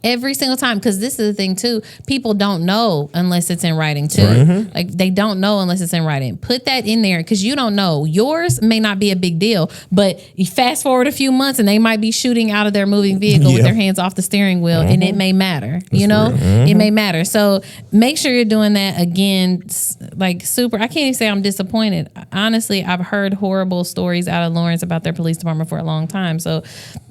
Every time. Because this is the thing too. People don't know unless it's in writing too. Right. Like they don't know unless it's in writing. Put that in there because you don't know. Yours may not be a big deal, but you fast forward a few months and they might be shooting out of their moving vehicle with their hands off the steering wheel, and it may matter. It may matter. So make sure you're doing that. Again, like super. I can't even say I'm disappointed. Honestly, I've heard horrible stories out of Lawrence about their police department for a long time. So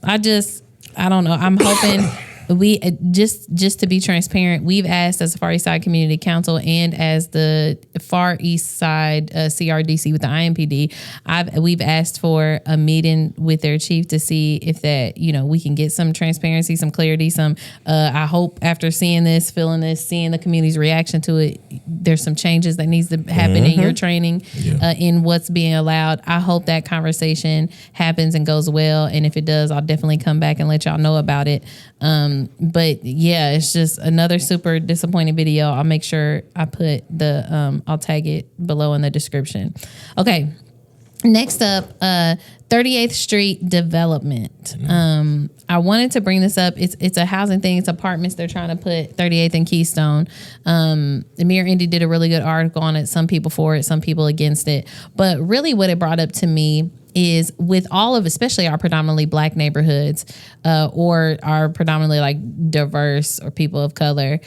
I don't know. I'm hoping we just to be transparent, we've asked as the Far East Side Community Council and as the Far East Side CRDC with the IMPD, we've asked for a meeting with their chief to see if that, we can get some transparency, some clarity, I hope after seeing this, feeling this, seeing the community's reaction to it, there's some changes that needs to happen in your training, in what's being allowed. I hope that conversation happens and goes well. And if it does, I'll definitely come back and let y'all know about it. But yeah, it's just another super disappointing video. I'll make sure I put I'll tag it below in the description. Okay. Next up, 38th Street development. I wanted to bring this up. It's a housing thing. It's apartments. They're trying to put 38th and Keystone. Amir Indy did a really good article on it. Some people for it, some people against it. But really what it brought up to me is with all of, especially our predominantly Black neighborhoods, or our predominantly like diverse or people of color,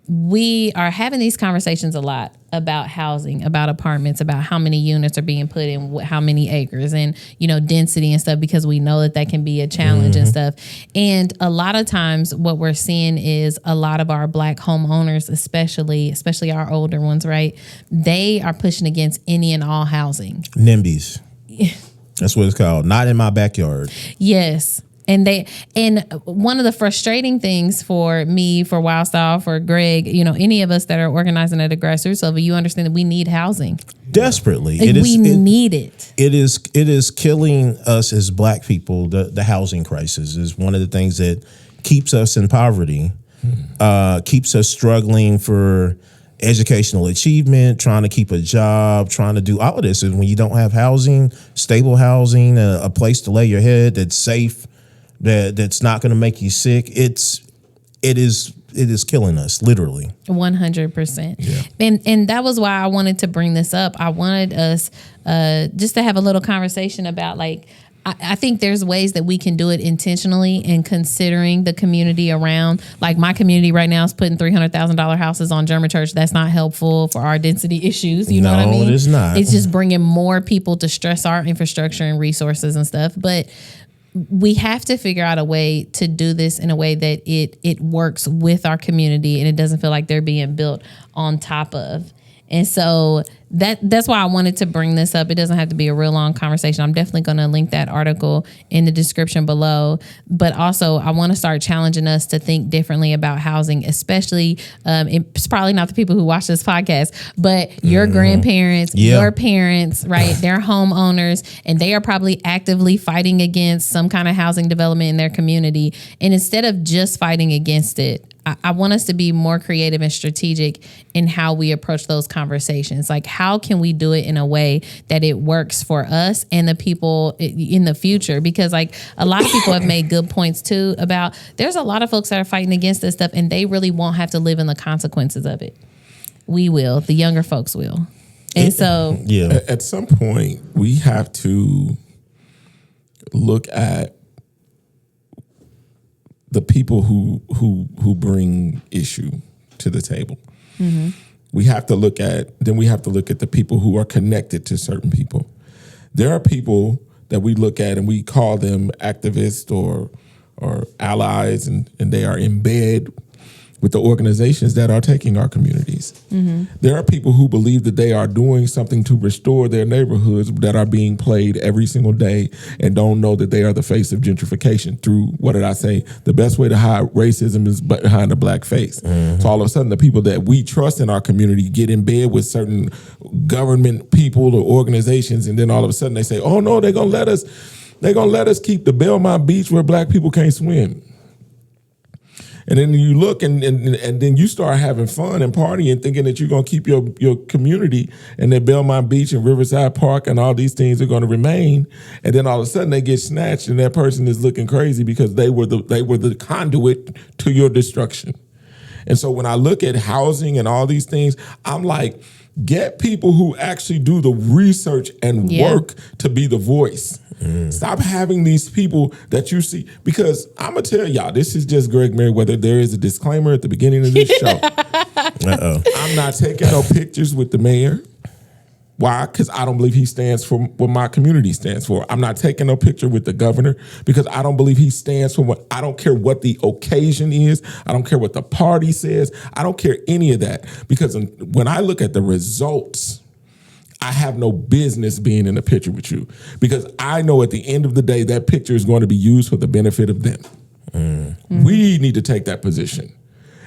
we are having these conversations a lot about housing, about apartments, about how many units are being put in how many acres and, density and stuff, because we know that can be a challenge and stuff. And a lot of times what we're seeing is a lot of our Black homeowners, especially our older ones, right? They are pushing against any and all housing. NIMBYs. That's what it's called. Not in my backyard. Yes. And one of the frustrating things for me, for Wildstyle, for Greg, any of us that are organizing at a grassroots level, you understand that we need housing desperately. We need it. It is killing us as Black people. The housing crisis is one of the things that keeps us in poverty, keeps us struggling for educational achievement, trying to keep a job, trying to do all of this. And when you don't have housing, stable housing, a place to lay your head that's safe, that's not going to make you sick, it is killing us, literally. 100%. Yeah. And that was why I wanted to bring this up. I wanted us just to have a little conversation about, like, I think there's ways that we can do it intentionally and considering the community around. Like my community right now is putting $300,000 houses on German Church. That's not helpful for our density issues. You know what I mean? No, it is not. It's just bringing more people to stress our infrastructure and resources and stuff. But we have to figure out a way to do this in a way that it works with our community and it doesn't feel like they're being built on top of. And so that's why I wanted to bring this up. It doesn't have to be a real long conversation. I'm definitely going to link that article in the description below. But also, I want to start challenging us to think differently about housing, especially, it's probably not the people who watch this podcast, but your grandparents, your parents, right? They're homeowners, and they are probably actively fighting against some kind of housing development in their community. And instead of just fighting against it, I want us to be more creative and strategic in how we approach those conversations. Like, how can we do it in a way that it works for us and the people in the future? Because, like, a lot of people have made good points too about there's a lot of folks that are fighting against this stuff and they really won't have to live in the consequences of it. We will. The younger folks will. And so, at some point, we have to look at the people who bring issue to the table. Mm-hmm. We have to look at the people who are connected to certain people. There are people that we look at and we call them activists or allies, and they are in bed with the organizations that are taking our communities. Mm-hmm. There are people who believe that they are doing something to restore their neighborhoods that are being played every single day and don't know that they are the face of gentrification through, what did I say? The best way to hide racism is behind a Black face. Mm-hmm. So all of a sudden, the people that we trust in our community get in bed with certain government people or organizations, and then all of a sudden they say, oh no, they're gonna let us keep the Belmont Beach where Black people can't swim. And then you look and then you start having fun and partying, thinking that you're going to keep your community and that Belmont Beach and Riverside Park and all these things are going to remain. And then all of a sudden they get snatched and that person is looking crazy because they were the conduit to your destruction. And so when I look at housing and all these things, I'm like, get people who actually do the research and work to be the voice. Stop having these people that you see, because I'm going to tell y'all, this is just Greg Merriweather. There is a disclaimer at the beginning of this show. I'm not taking no pictures with the mayor. Why? Because I don't believe he stands for what my community stands for. I'm not taking no picture with the governor because I don't believe he stands for what, I don't care what the occasion is. I don't care what the party says. I don't care any of that, because when I look at the results, I have no business being in a picture with you, because I know at the end of the day, that picture is going to be used for the benefit of them. We need to take that position.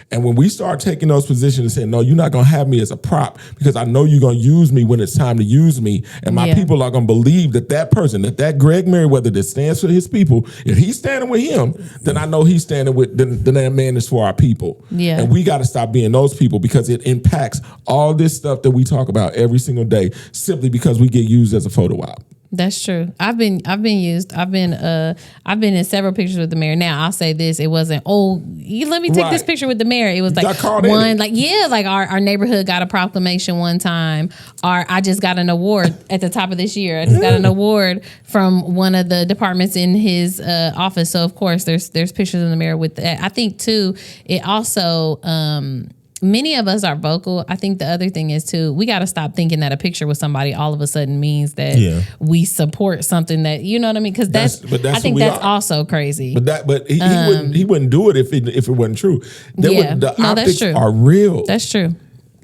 And when we start taking those positions and saying, no, you're not going to have me as a prop because I know you're going to use me when it's time to use me. And my people are going to believe that person, that Greg Merriweather that stands for his people, if he's standing with him, then I know he's standing with, then that man is for our people. Yeah. And we got to stop being those people, because it impacts all this stuff that we talk about every single day simply because we get used as a photo op. That's true. I've been used. I've been in several pictures with the mayor. Now I'll say this: it wasn't, let me take this picture with the mayor. It was like one, like our neighborhood got a proclamation one time. Or I just got an award at the top of this year. I just got an award from one of the departments in his office. So of course there's pictures of the mayor with that. I think too, it also many of us are vocal. I think the other thing is too, we got to stop thinking that a picture with somebody all of a sudden means that we support something that, you know what I mean? Because I think that's also crazy. But he wouldn't do it if it wasn't true. The optics are real. That's true.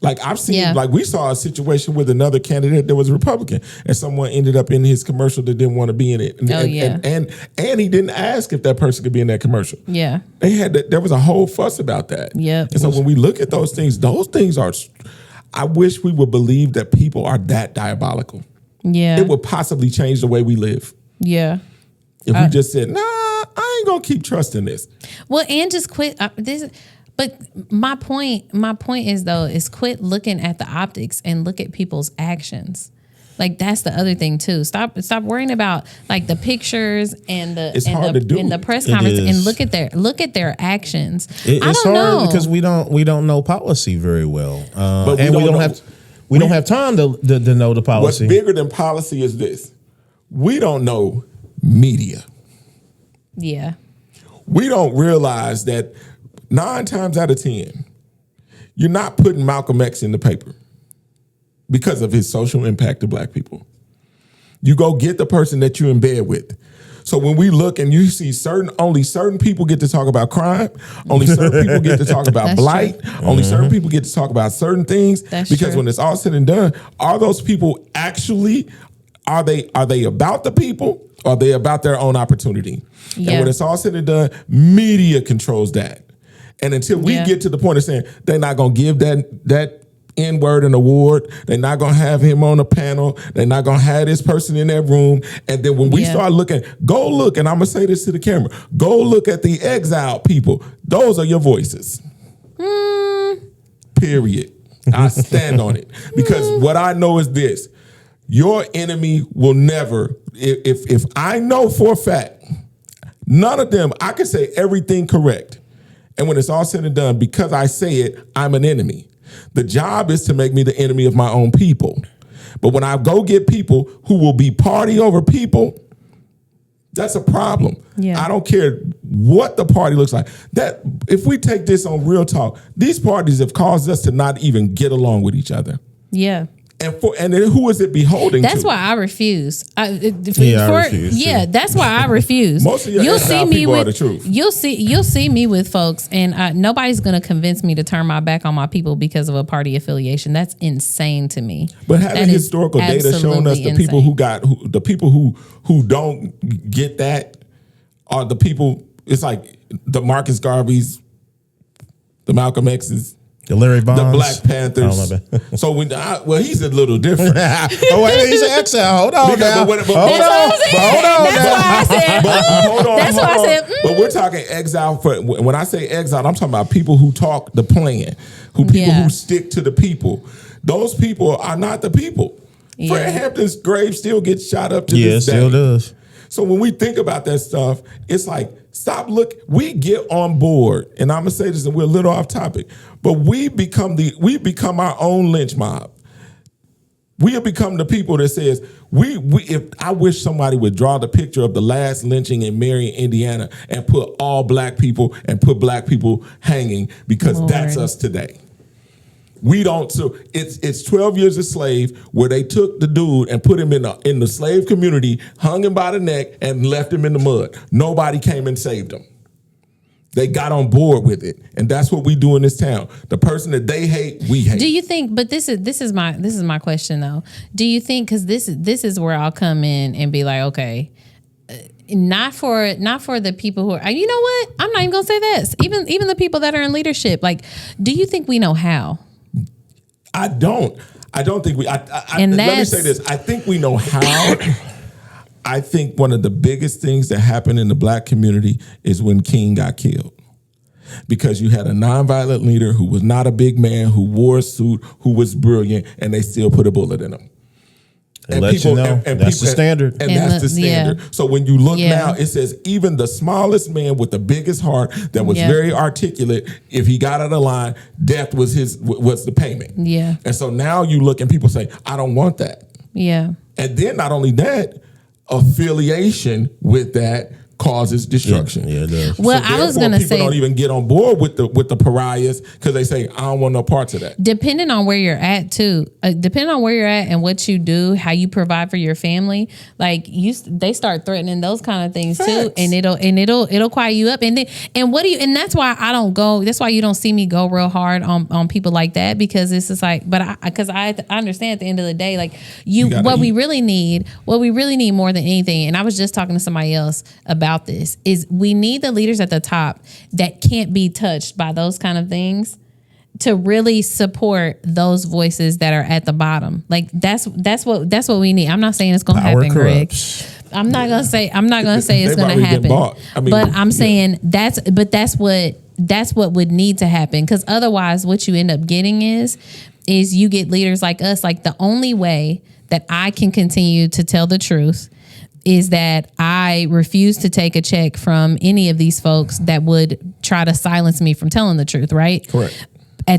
Like I've seen, like we saw a situation with another candidate that was a Republican, and someone ended up in his commercial that didn't want to be in it. And he didn't ask if that person could be in that commercial. Yeah, there was a whole fuss about that. Yeah, and so when we look at those things are. I wish we would believe that people are that diabolical. Yeah, it would possibly change the way we live. Yeah, if we just said, "Nah, I ain't gonna keep trusting this." Well, and just quit this. But my point is quit looking at the optics and look at people's actions. Like that's the other thing too. Stop worrying about like the pictures and the press conference and look at their actions. It's hard because we don't know policy very well, but we don't have time to know the policy. What's bigger than policy is this: we don't know media. Yeah, we don't realize that. 9 times out of 10, you're not putting Malcolm X in the paper because of his social impact to black people. You go get the person that you're in bed with. So when we look and you see only certain people get to talk about crime, only certain people get to talk about blight, only certain people get to talk about certain things. Because when it's all said and done, are those people actually, are they about the people, or are they about their own opportunity? Yeah. And when it's all said and done, media controls that. And until we get to the point of saying they're not going to give that N-word an award, they're not going to have him on a panel, they're not going to have this person in that room. And then when we start looking, go look, and I'm going to say this to the camera, go look at the exiled people. Those are your voices. Period. I stand on it. Because what I know is this: your enemy will never, if I know for a fact, none of them, I can say everything correct. And when it's all said and done, because I say it, I'm an enemy. The job is to make me the enemy of my own people. But when I go get people who will be party over people, that's a problem. Yeah. I don't care what the party looks like. That if we take this on real talk, these parties have caused us to not even get along with each other. Yeah. And then who is it beholding That's to? why I refuse. I refuse. Yeah, that's why I refuse. Most of your people are the truth. You'll see me with folks, and nobody's going to convince me to turn my back on my people because of a party affiliation. That's insane to me. But having historical data showing us the people who don't get that are the people. It's like the Marcus Garveys, the Malcolm X's. The Larry Bonds. The Black Panthers. Oh, so he's a little different. Oh, wait, he's an exile. Hold on now. That's why I said. But we're talking exile. When I say exile, I'm talking about people who talk the plan, who stick to the people. Those people are not the people. Yeah. Fred Hampton's grave still gets shot up to this day. Yeah, it still does. So when we think about that stuff, it's like, we get on board, and I'm gonna say this, and we're a little off topic, but we become our own lynch mob. We have become the people that says, if I wish somebody would draw the picture of the last lynching in Marion, Indiana, and put all black people and put black people hanging, because that's us today. We don't. So it's 12 years a slave, where they took the dude and put him in the slave community, hung him by the neck, and left him in the mud. Nobody came and saved him. They got on board with it, and that's what we do in this town. The person that they hate, we hate. Do you think? But this is my question though. Do you think? Because this is where I'll come in and be like, okay. Not for the people who are. You know what? I'm not even gonna say this. Even the people that are in leadership. Like, do you think we know how? I don't think we. Let me say this. I think we know how. I think one of the biggest things that happened in the black community is when King got killed, because you had a nonviolent leader who was not a big man, who wore a suit, who was brilliant, and they still put a bullet in him. And that's the standard. And that's the standard. Yeah. So when you look now, it says even the smallest man with the biggest heart that was very articulate, if he got out of line, death was the payment. Yeah. And so now you look and people say, I don't want that. Yeah. And then not only that, affiliation with that causes destruction. Yeah, it does. Well, so I was going to say, people don't even get on board with the pariahs, because they say, I don't want no parts of that. Depending on where you're at too, depending on where you're at and what you do, how you provide for your family, like they start threatening those kind of things too, and it'll quiet you up. And that's why I don't go. That's why you don't see me go real hard on people like that, because it's just like, because I understand at the end of the day, like we really need more than anything. And I was just talking to somebody else about this, is we need the leaders at the top that can't be touched by those kind of things to really support those voices that are at the bottom. Like that's what we need. I'm not saying it's going to happen, Greg. I'm not going to say it's going to happen. But I'm saying that's what would need to happen, because otherwise what you end up getting is you get leaders like us. Like, the only way that I can continue to tell the truth is that I refuse to take a check from any of these folks that would try to silence me from telling the truth, right? Correct.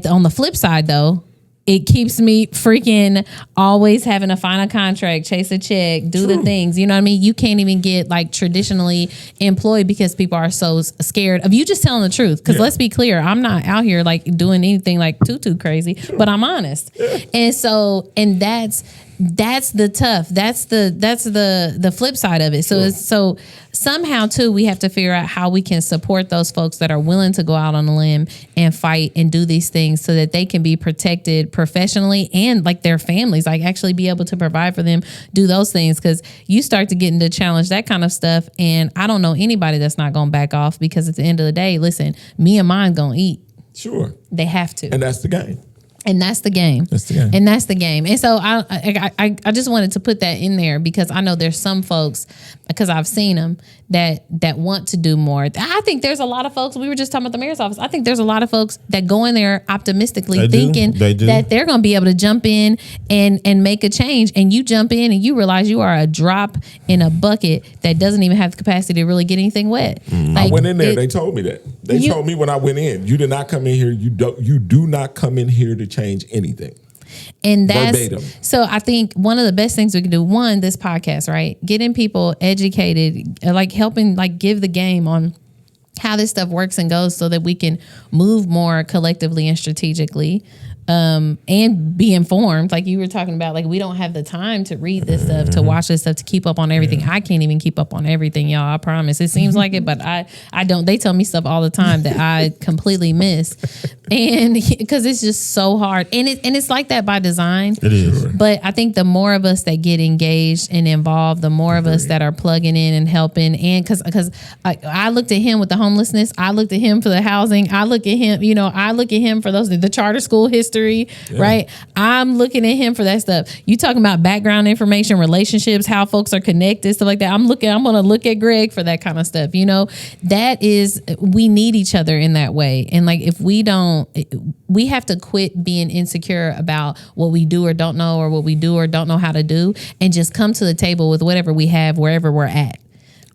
On the flip side, though, it keeps me freaking always having to find a contract, chase a check, do the things. You know what I mean? You can't even get like traditionally employed because people are so scared of you just telling the truth. Because let's be clear, I'm not out here like doing anything like too crazy, but I'm honest. And that's the tough. That's the flip side of it. So somehow too, we have to figure out how we can support those folks that are willing to go out on a limb and fight and do these things, so that they can be protected professionally and like their families, like actually be able to provide for them, do those things. Because you start to get into challenge that kind of stuff, and I don't know anybody that's not going to back off, because at the end of the day, listen, me and mine going to eat. Sure. They have to. And that's the game. And that's the game. And that's the game. And so I just wanted to put that in there, because I know there's some folks, because I've seen them, that want to do more. I think there's a lot of folks, we were just talking about the mayor's office, I think there's a lot of folks that go in there optimistically thinking that they're going to be able to jump in and make a change. And you jump in and you realize you are a drop in a bucket that doesn't even have the capacity to really get anything wet. Like, I went in there, they told me that. They told me when I went in, you did not come in here, you do not come in here to change anything. And that's verbatim. So I think one of the best things we can do, one, this podcast, right? Getting people educated, like helping like give the game on how this stuff works and goes, so that we can move more collectively and strategically. and be informed. Like you were talking about, like we don't have the time to read this stuff, to watch this stuff, to keep up on everything. I can't even keep up on everything, y'all. I promise. It seems like it, but I don't. They tell me stuff all the time that I completely miss, and because it's just so hard, and it's like that by design. It is. But I think the more of us that get engaged and involved, the more of us that are plugging in and helping, and because I looked at him with the homelessness, I looked at him for the housing, I look at him, I look at him for the charter school history. Right? I'm looking at him for that stuff. You talking about background information, relationships, how folks are connected, stuff like that. I'm going to look at Greg for that kind of stuff. That is, we need each other in that way. And like, if we don't, we have to quit being insecure about what we do or don't know, or what we do or don't know how to do, and just come to the table with whatever we have, wherever we're at.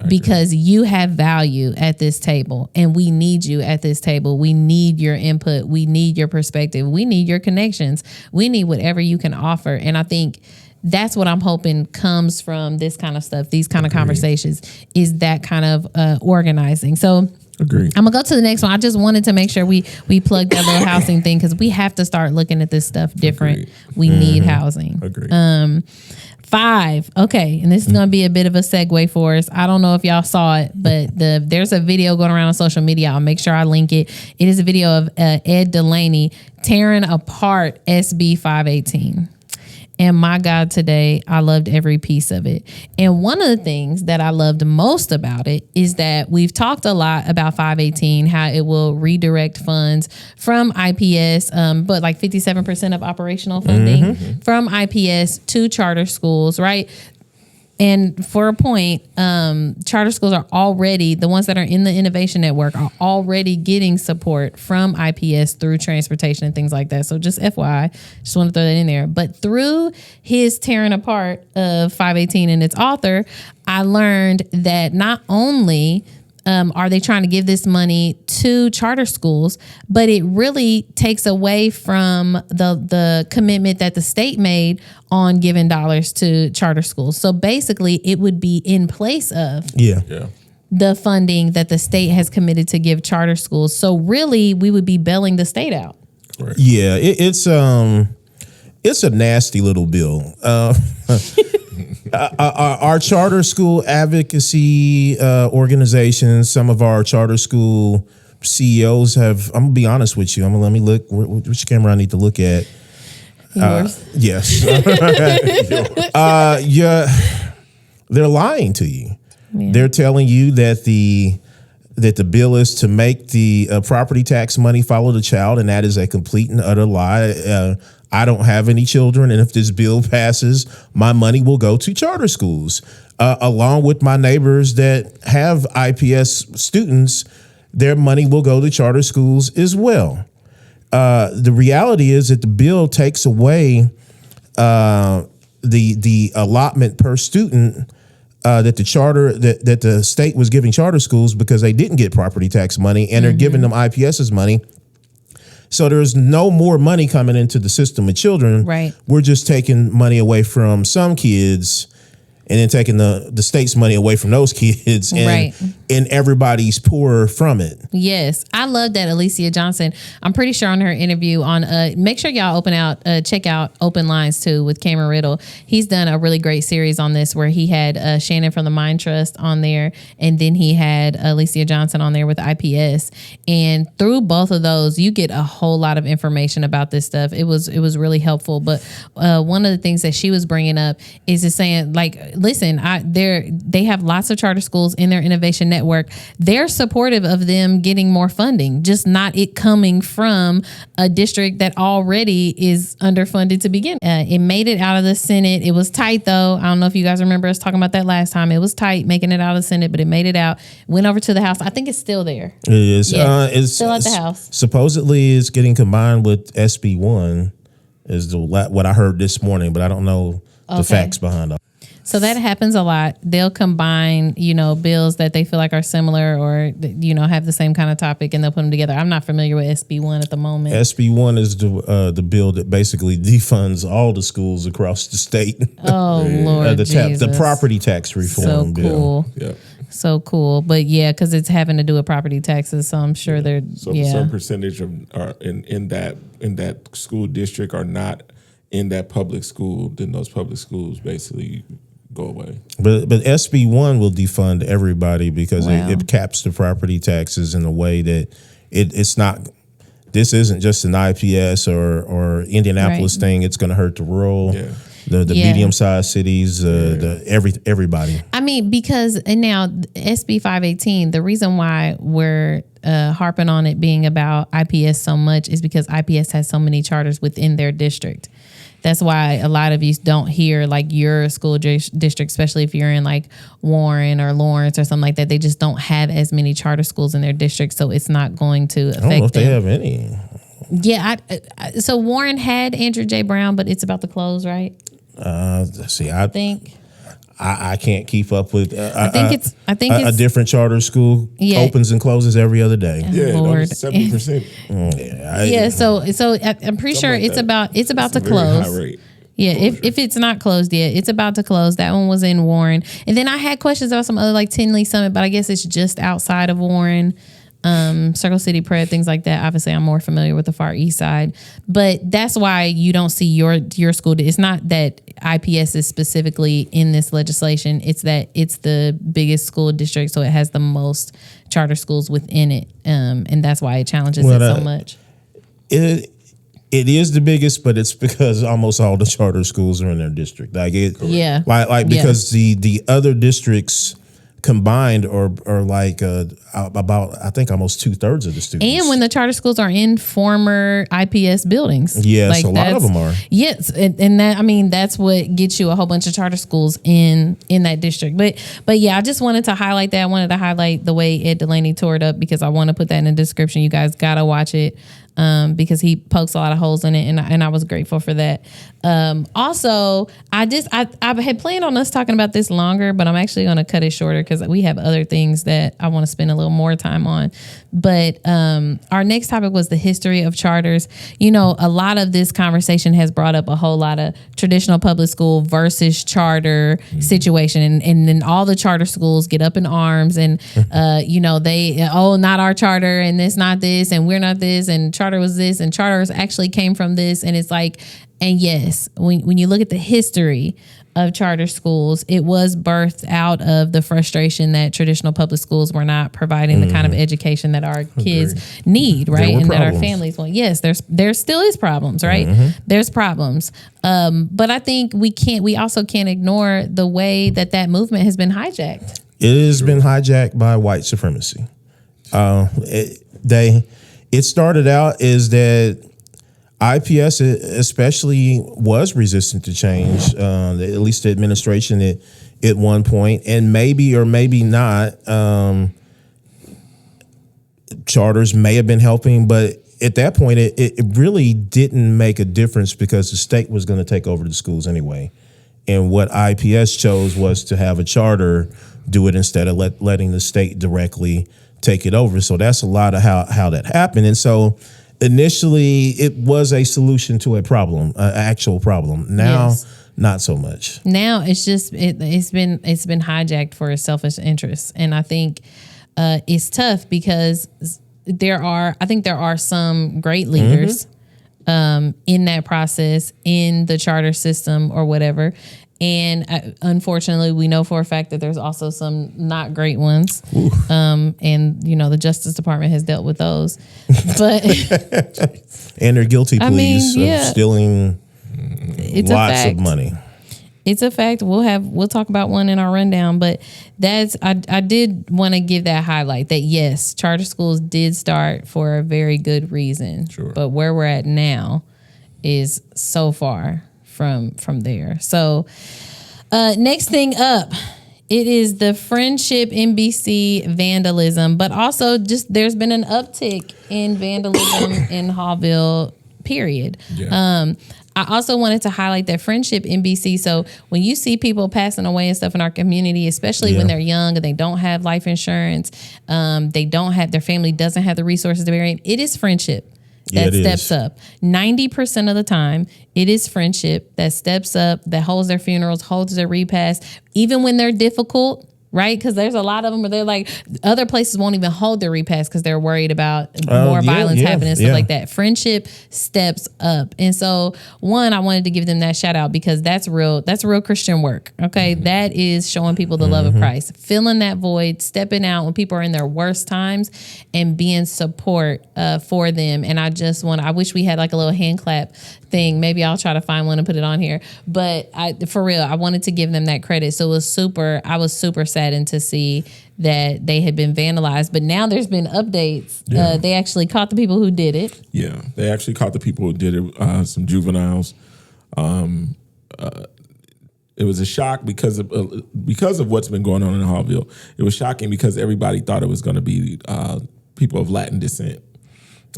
Because you have value at this table, and we need you at this table. We need your input. We need your perspective. We need your connections. We need whatever you can offer. And I think that's what I'm hoping comes from this kind of stuff, these kind of conversations, is that kind of organizing. So Agreed. I'm gonna go to the next one. I just wanted to make sure we plugged that little housing thing, because we have to start looking at this stuff different. We need housing. Agreed. 5. Okay. And this is going to be a bit of a segue for us. I don't know if y'all saw it, but there's a video going around on social media. I'll make sure I link it. It is a video of Ed Dulaney tearing apart SB 518. And my God, today, I loved every piece of it. And one of the things that I loved most about it is that we've talked a lot about 518, how it will redirect funds from IPS, but like 57% of operational funding from IPS to charter schools, right? And for a point, charter schools are already, the ones that are in the innovation network are already getting support from IPS through transportation and things like that. So just FYI, just want to throw that in there. But through his tearing apart of 518 and its author, I learned that not only are they trying to give this money to charter schools, but it really takes away from the commitment that the state made on giving dollars to charter schools. So basically, it would be in place of the funding that the state has committed to give charter schools. So really, we would be bailing the state out. Right. Yeah, it's a nasty little bill. Our charter school advocacy organizations, some of our charter school CEOs have, I'm gonna be honest with you, let me look, which camera I need to look at? Yours? Yes. They're lying to you. Yeah. They're telling you that the bill is to make the property tax money follow the child, and that is a complete and utter lie. I don't have any children, and if this bill passes, my money will go to charter schools. Along with my neighbors that have IPS students, their money will go to charter schools as well. The reality is that the bill takes away the allotment per student that the state was giving charter schools, because they didn't get property tax money, and they're giving them IPS's money. So there's no more money coming into the system with children. Right. We're just taking money away from some kids, and then taking the state's money away from those kids, and everybody's poorer from it. Yes, I love that. Alicia Johnson, I'm pretty sure on her interview on, make sure y'all check out Open Lines too with Cameron Ridle. He's done a really great series on this, where he had Shannon from the Mind Trust on there, and then he had Alicia Johnson on there with IPS. And through both of those, you get a whole lot of information about this stuff. It was really helpful. But one of the things that she was bringing up is just saying, like, listen, they have lots of charter schools in their innovation network. They're supportive of them getting more funding, just not it coming from a district that already is underfunded to begin. It made it out of the Senate. It was tight, though. I don't know if you guys remember us talking about that last time. It was tight making it out of the Senate, but it made it out. Went over to the House. I think it's still there. It is. Yeah, it's still at the House. Supposedly, it's getting combined with SB 1, is what I heard this morning, but I don't know the facts behind it. So that happens a lot. They'll combine, bills that they feel like are similar, or, have the same kind of topic, and they'll put them together. I'm not familiar with SB 1 at the moment. SB 1 is the bill that basically defunds all the schools across the state. Oh, Lord Jesus. The property tax reform bill. So cool. Yeah. so cool. But yeah, because it's having to do with property taxes, so I'm sure they're some percentage of are in that school district are not in that public school, then those public schools basically go away. But SB1 will defund everybody because it caps the property taxes in a way that it's not. This isn't just an IPS or Indianapolis thing. It's going to hurt the rural, the medium-sized cities, everybody. I mean, because now SB 518, the reason why we're harping on it being about IPS so much is because IPS has so many charters within their district. That's why a lot of you don't hear like your school district, especially if you're in like Warren or Lawrence or something like that. They just don't have as many charter schools in their district, so it's not going to affect them. I don't know if they have any. Yeah, so Warren had Andrew J. Brown, but it's about to close, right? I think. I can't keep up with. I think it's a different charter school opens and closes every other day. Yeah, Lord. 70%. So I'm pretty sure like it's about to close. High rate. Yeah, if it's not closed yet, it's about to close. That one was in Warren, and then I had questions about some other like Tindley Summit, but I guess it's just outside of Warren. Circle City Prep, things like that. Obviously, I'm more familiar with the far east side, but that's why you don't see your school. It's not that IPS is specifically in this legislation. It's that it's the biggest school district, so it has the most charter schools within it, and that's why it challenges it so much. It is the biggest, but it's because almost all the charter schools are in their district. Because the other districts combined are like about I think almost 2/3 of the students. And when the charter schools are in former IPS buildings, yes, a lot of them are. Yes, and that's what gets you a whole bunch of charter schools in that district. But yeah, I just wanted to highlight that. I wanted to highlight the way Ed Dulaney tore it up because I want to put that in the description. You guys gotta watch it. Because he pokes a lot of holes in it, and I was grateful for that. Also, I had planned on us talking about this longer, but I'm actually going to cut it shorter because we have other things that I want to spend a little more time on. But our next topic was the history of charters. You know, a lot of this conversation has brought up a whole lot of traditional public school versus charter situation, and then all the charter schools get up in arms, and not our charter, and this not this, and we're not this, and charter was this, and charters actually came from this, and it's like, and yes, when you look at the history of charter schools, it was birthed out of the frustration that traditional public schools were not providing the kind of education that our kids need, right, and that our families want. Yes, there still is problems, right? There's problems, but I think we also can't ignore the way that movement has been hijacked. It has been hijacked by white supremacy. It started out as that IPS especially was resistant to change, at least the administration at one point, and maybe or maybe not, charters may have been helping, but at that point it really didn't make a difference because the state was going to take over the schools anyway. And what IPS chose was to have a charter do it instead of letting the state directly take it over. So that's a lot of how that happened. And so initially it was a solution to a problem, an actual problem. Now, not so much. Now it's just it's been hijacked for selfish interests, and I think it's tough because there are some great leaders in that process, in the charter system or whatever. And unfortunately, we know for a fact that there's also some not great ones. And, the Justice Department has dealt with those. But and they're guilty pleas of stealing lots of money. It's a fact. We'll talk about one in our rundown. But I did want to give that highlight that, yes, charter schools did start for a very good reason. Sure. But where we're at now is so far from there. So next thing up, it is the Friendship NBC vandalism, but also just there's been an uptick in vandalism in Haughville, period. Yeah. I also wanted to highlight that Friendship NBC. So when you see people passing away and stuff in our community, especially when they're young and they don't have life insurance, their family doesn't have the resources to bury them, it is Friendship that steps up. 90% of the time, it is Friendship that steps up, that holds their funerals, holds their repast. Even when they're difficult, right? Because there's a lot of them where they're like, other places won't even hold their repass because they're worried about more violence happening and stuff like that. Friendship steps up. And so, one, I wanted to give them that shout out because that's real Christian work, okay? That is showing people the love of Christ, filling that void, stepping out when people are in their worst times and being support for them. And I wish we had like a little hand clap thing. Maybe I'll try to find one and put it on here. But for real, I wanted to give them that credit. So I was super saddened to see that they had been vandalized. But now there's been updates. Yeah. They actually caught the people who did it. Yeah, they actually caught the people who did it, some juveniles. It was a shock because of what's been going on in Haughville. It was shocking because everybody thought it was going to be people of Latin descent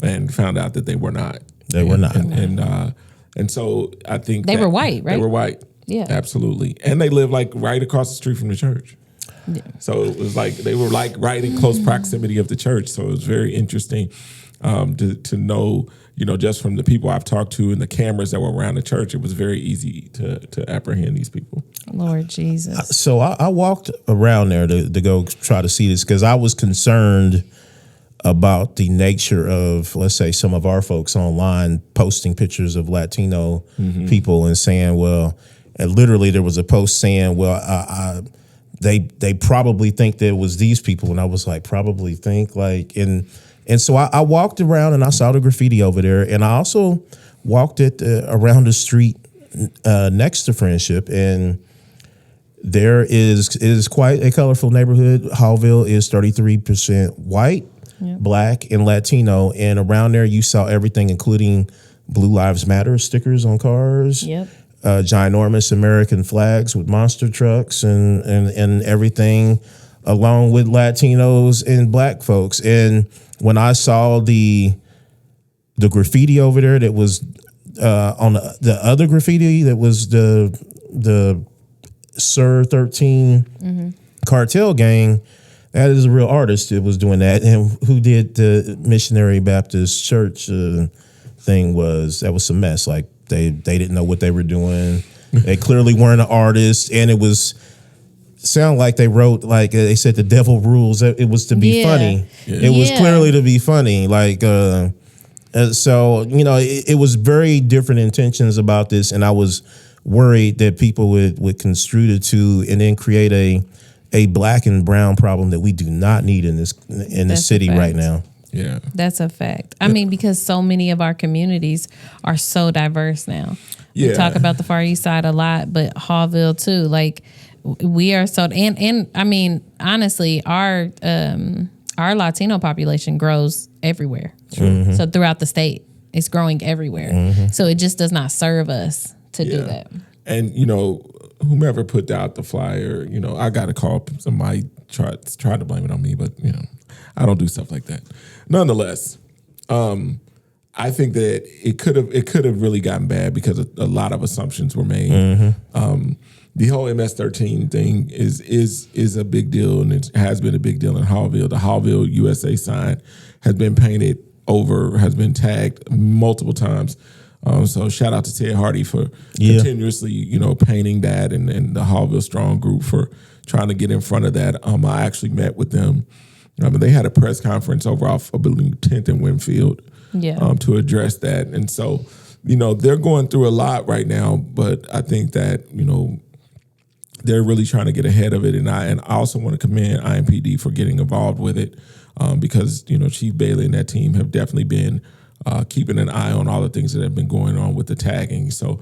and found out that they were not. They were not. And so I think they were white, right? They were white. Yeah. Absolutely. And they lived like right across the street from the church. Yeah. So it was like they were like right in close proximity of the church. So it was very interesting to know, just from the people I've talked to and the cameras that were around the church, it was very easy to apprehend these people. Lord Jesus. So I walked around there to go try to see this because I was concerned about the nature of, let's say, some of our folks online posting pictures of Latino people and saying, well, and literally there was a post saying, well, they probably think that it was these people. And I was like, probably think like, and so I walked around and I saw the graffiti over there. And I also walked around the street next to Friendship, and there is quite a colorful neighborhood. Haughville is 33% white, Black, and Latino. And around there you saw everything, including Blue Lives Matter stickers on cars. Yep. Ginormous American flags with monster trucks and everything, along with Latinos and Black folks. And when I saw the graffiti over there that was on the other graffiti that was the Sir 13 cartel gang, that is a real artist that was doing that. And who did the Missionary Baptist Church thing was some mess. Like they didn't know what they were doing. They clearly weren't an artist, and it was sound like they wrote like they said the devil rules. It was to be funny. Yeah. It was clearly to be funny. Like so it was very different intentions about this, and I was worried that people would construe it to and then create a Black and brown problem that we do not need in the city right now. Yeah, that's a fact. I mean, because so many of our communities are so diverse now. Yeah. We talk about the Far East Side a lot, but Haughville too. Like we are so, and I mean, honestly, our Latino population grows everywhere. Mm-hmm. So throughout the state, it's growing everywhere. Mm-hmm. So it just does not serve us to do that. And whomever put out the flyer, I got to call somebody tried to blame it on me, but I don't do stuff like that. Nonetheless, I think that it could have really gotten bad because a lot of assumptions were made. Mm-hmm. The whole MS-13 thing is a big deal, and it has been a big deal in Haughville. The Haughville USA sign has been painted over, has been tagged multiple times. So shout out to Ted Hardy for continuously, painting that, and the Haughville Strong Group for trying to get in front of that. I actually met with them. They had a press conference over off, I believe, 10th and Winfield to address that. And so, they're going through a lot right now, but I think that, they're really trying to get ahead of it. And I also want to commend IMPD for getting involved with it because, Chief Bailey and that team have definitely been keeping an eye on all the things that have been going on with the tagging. So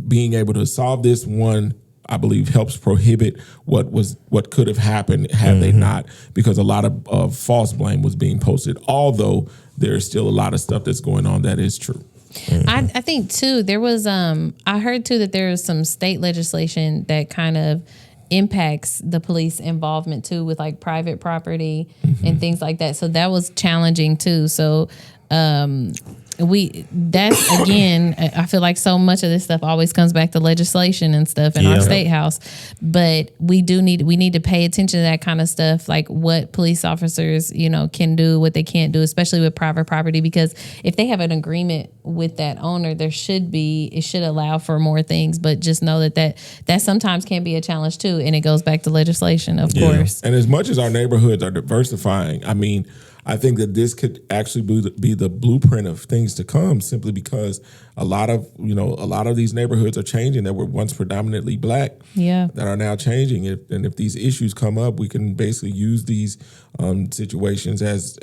being able to solve this one, I believe, helps prohibit what could have happened had they not, because a lot of false blame was being posted, although there's still a lot of stuff that's going on that is true. I think too, there was I heard too that there is some state legislation that kind of impacts the police involvement too with like private property and things like that. So that was challenging too. So that's again, I feel like so much of this stuff always comes back to legislation and stuff in our state house, but we need to pay attention to that kind of stuff, like what police officers, can do, what they can't do, especially with private property, because if they have an agreement with that owner, it should allow for more things, but just know that sometimes can be a challenge too. And it goes back to legislation, of course. And as much as our neighborhoods are diversifying, I think that this could actually be the blueprint of things to come, simply because a lot of these neighborhoods are changing that were once predominantly black, that are now changing. If these issues come up, we can basically use these situations as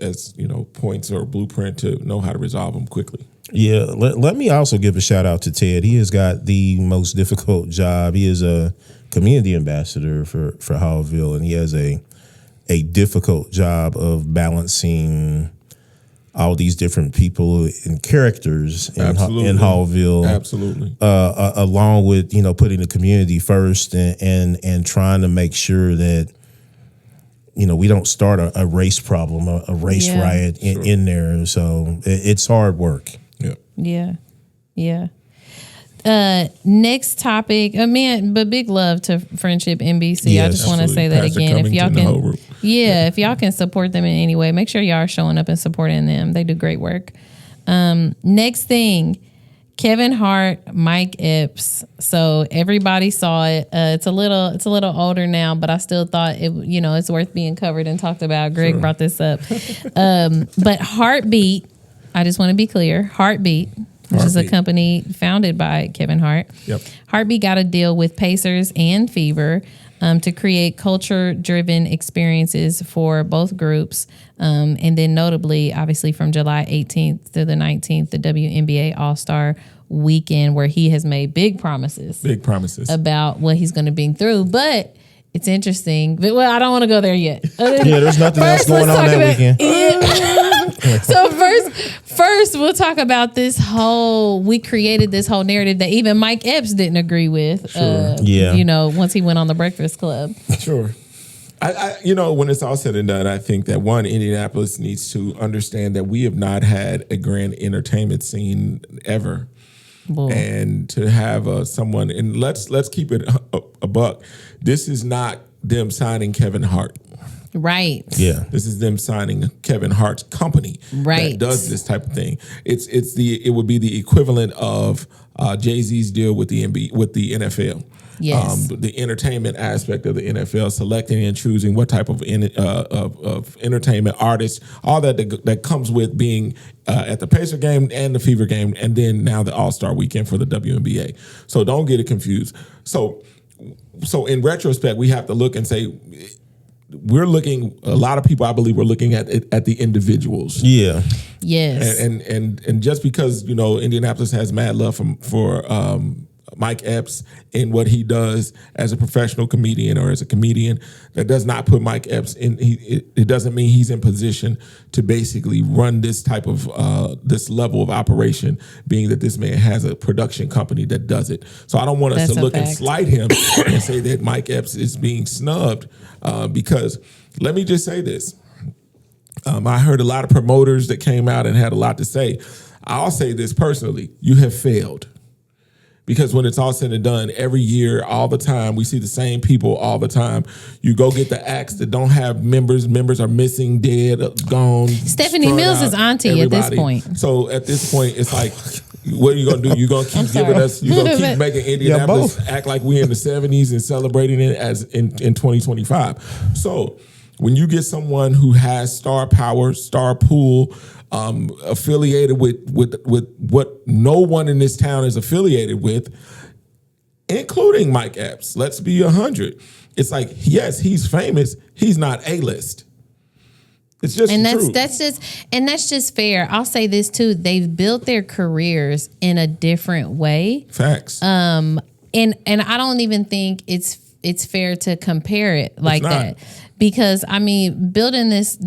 points or blueprint to know how to resolve them quickly. Yeah, let me also give a shout out to Ted. He has got the most difficult job. He is a community ambassador for Haughville, and he has a difficult job of balancing all these different people and characters in Haughville. Absolutely. Along with, putting the community first and trying to make sure that, we don't start a race problem, a race riot in there. So it's hard work. Yeah. Next topic, but big love to Friendship NBC. Yes, I just want to say that again. If y'all can support them in any way, make sure y'all are showing up and supporting them. They do great work. Next thing, Kevin Hart, Mike Epps. So everybody saw it. It's a little older now, but I still thought it's worth being covered and talked about. Greg brought this up. But Hart Beat, I just want to be clear, Hart Beat, which is a company founded by Kevin Hart. Yep. Hart Beat got a deal with Pacers and Fever to create culture-driven experiences for both groups. And then notably, obviously, from July 18th to the 19th, the WNBA Allstar weekend, where he has made big promises about what he's going to bring through. But it's interesting. But, I don't want to go there yet. There's nothing else going on that weekend. So first we'll talk about we created this whole narrative that even Mike Epps didn't agree with. Once he went on the Breakfast Club. Sure. I when it's all said and done, I think that Indianapolis needs to understand that we have not had a grand entertainment scene ever. Whoa. And to have someone, and let's keep it a buck. This is not them signing Kevin Hart. Right. Yeah. This is them signing Kevin Hart's company that does this type of thing. It would be the equivalent of Jay-Z's deal with the NFL. Yes. The entertainment aspect of the NFL, selecting and choosing what type of entertainment artists, all that comes with being at the Pacer game and the Fever game, and then now the All-Star weekend for the WNBA. So don't get it confused. So in retrospect, we have to look and say, a lot of people, I believe, we're looking at the individuals. Yeah. Yes. And just because, Indianapolis has mad love for Mike Epps and what he does as a professional comedian or as a comedian, that does not put Mike Epps in. It doesn't mean he's in position to basically run this type of this level of operation, being that this man has a production company that does it. So I don't want us to look and slight him and say that Mike Epps is being snubbed, because let me just say this. I heard a lot of promoters that came out and had a lot to say. I'll say this personally: you have failed. Because when it's all said and done, every year, all the time, we see the same people all the time. You go get the acts that don't have members. Members are missing, dead, gone. Stephanie Mills is auntie at this point. So at this point, it's like, what are you going to do? You're going to keep giving us, you're going to keep making Indianapolis act like we're in the 70s and celebrating it as in 2025. So when you get someone who has star power, star pool, affiliated with what no one in this town is affiliated with, including Mike Epps. Let's be 100. It's like, yes, he's famous. He's not A-list. It's just that's just fair. I'll say this too. They've built their careers in a different way. Facts. And I don't even think it's fair to compare it like that. Because building this,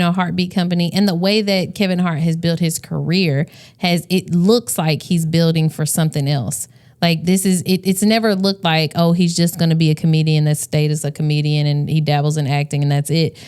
Hart Beat company, and the way that Kevin Hart has built his career, it looks like he's building for something else. Like this is it's never looked like, oh, he's just going to be a comedian that stayed as a comedian and he dabbles in acting and that's it.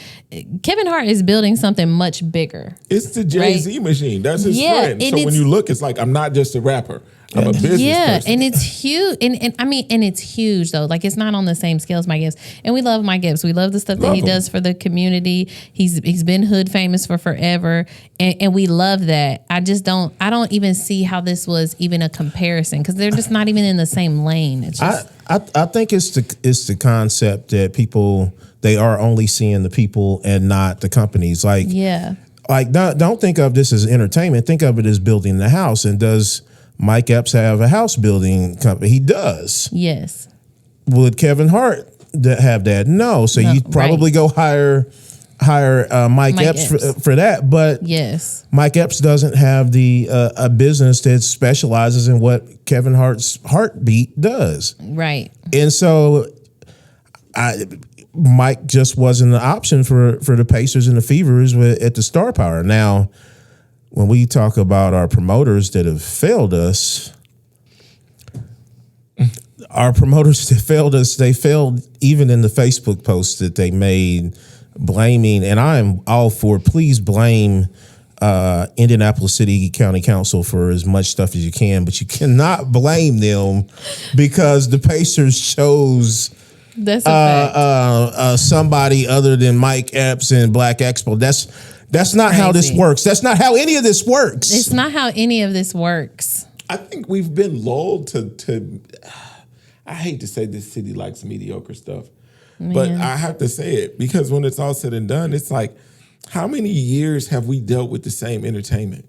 Kevin Hart is building something much bigger. It's the Jay-Z machine. That's his friend. So when you look, it's like, I'm not just a rapper. I'm a business person. And it's huge. And it's huge though. Like it's not on the same scale as Mike Epps. And we love Mike Epps. We love the stuff that he does for the community. He's been hood famous for forever. And we love that. I don't even see how this was even a comparison because they're just not even in the same lane. It's just, I think it's the concept that people, they are only seeing the people and not the companies. Like don't think of this as entertainment. Think of it as building the house. And does Mike Epps have a house building company? He does. Yes. Would Kevin Hart have that? No. So you probably go hire Mike Epps. For that. But yes, Mike Epps doesn't have the a business that specializes in what Kevin Hart's Hart Beat does. Right. And so Mike just wasn't an option for the Pacers and the Fevers at the Star Power. Now, when we talk about our promoters that have failed us, they failed even in the Facebook posts that they made blaming, and I am all for, please blame Indianapolis City County Council for as much stuff as you can, but you cannot blame them because the Pacers chose somebody other than Mike Epps and Black Expo. That's not how this works. That's not how any of this works. It's not how any of this works. I think we've been lulled to I hate to say this city likes mediocre stuff, but I have to say it because when it's all said and done, it's like, how many years have we dealt with the same entertainment?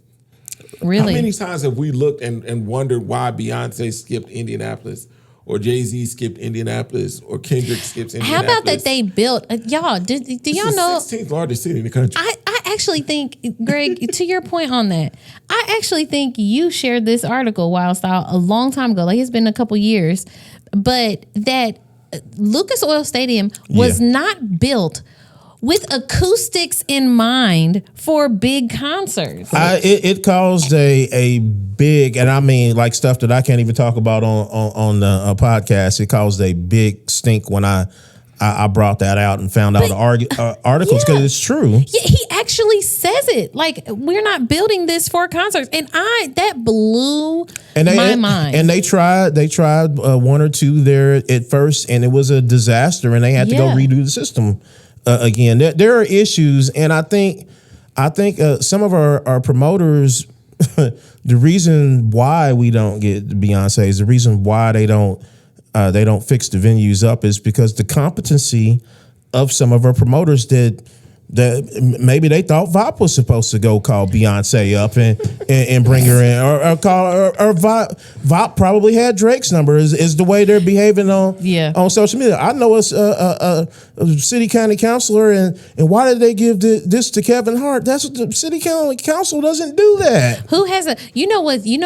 Really? How many times have we looked and wondered why Beyonce skipped Indianapolis? Or Jay-Z skipped Indianapolis, or Kendrick skips Indianapolis. How about that they built, y'all, do y'all know? It's the 16th largest city in the country. I actually think, Greg, to your point on that, I actually think you shared this article, Wild Style, a long time ago. Like it's been a couple years. But that Lucas Oil Stadium was not built with acoustics in mind for big concerts. It caused a big, and I mean like stuff that I can't even talk about on the podcast. It caused a big stink when I brought that out and found out the articles because it's true. Yeah, he actually says it. Like, we're not building this for concerts, and that blew my mind. And they tried one or two there at first, and it was a disaster, and they had to go redo the system. Again, there are issues, and I think some of our promoters, the reason why we don't get Beyonce is the reason why they don't fix the venues up is because the competency of some of our promoters that maybe they thought VOP was supposed to go call Beyonce up and bring her in, or VOP probably had Drake's number. Is the way they're behaving on social media. I know it's a city county councilor, and why did they give this to Kevin Hart? That's what the city county council doesn't do that. Who has you know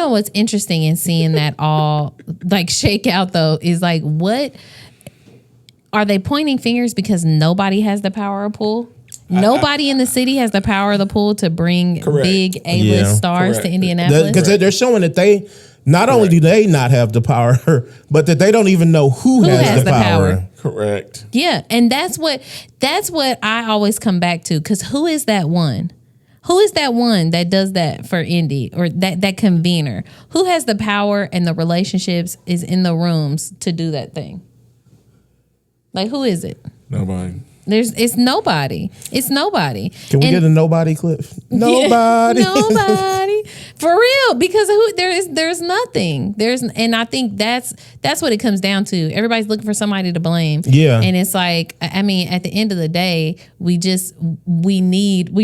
what's interesting in seeing that all like shake out though is like, what are they pointing fingers because nobody has the power of pull? Nobody in the city has the power of the pull to bring big A-list stars to Indianapolis. Because they're showing that they not only do they not have the power, but that they don't even know who has the power. Correct. Yeah, and that's what I always come back to. Because who is that one? Who is that one that does that for Indy, or that convener? Who has the power and the relationships is in the rooms to do that thing? Like, who is it? Nobody. It's nobody. It's nobody. Can we get a nobody clip? Nobody. Yeah, nobody. For real, because there's nothing. And I think that's what it comes down to. Everybody's looking for somebody to blame. Yeah. And it's like, I mean, at the end of the day, we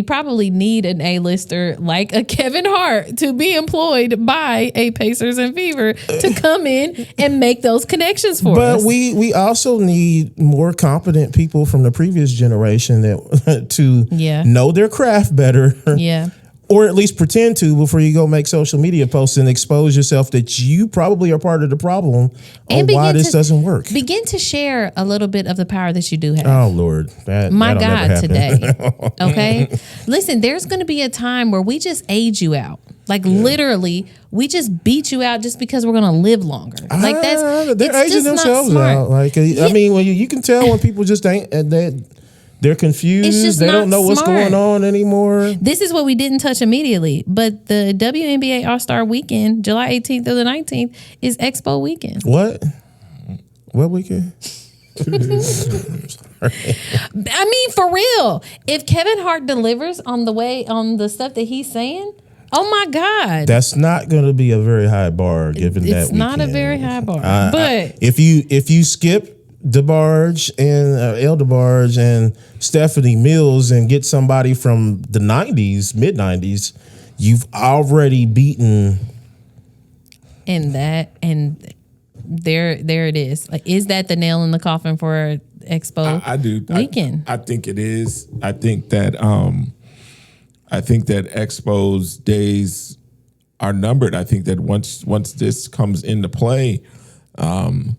probably need an A-lister like a Kevin Hart to be employed by a Pacers and Fever to come in and make those connections for us. But we also need more competent people from the previous generation that to know their craft better. Yeah. Or at least pretend to before you go make social media posts and expose yourself that you probably are part of the problem on why this doesn't work. Begin to share a little bit of the power that you do have. Oh, Lord. My God, today. Okay? Listen, there's going to be a time where we just age you out. Like literally, we just beat you out just because we're gonna live longer. Like they're aging themselves out. Like I mean, when you can tell when people just ain't they're confused. They don't know what's going on anymore. This is what we didn't touch immediately, but the WNBA Allstar weekend, July 18th through the 19th, is Expo weekend. What weekend? I mean, for real. If Kevin Hart delivers on the stuff that he's saying, oh my God, that's not going to be a very high bar. Given that it's not a very high bar. But if you skip DeBarge and El DeBarge and Stephanie Mills and get somebody from the '90s, mid '90s, you've already beaten. And there it is. Like, is that the nail in the coffin for Expo? I do weekend. I think it is. I think that Expo's days are numbered. I think that once this comes into play, I'll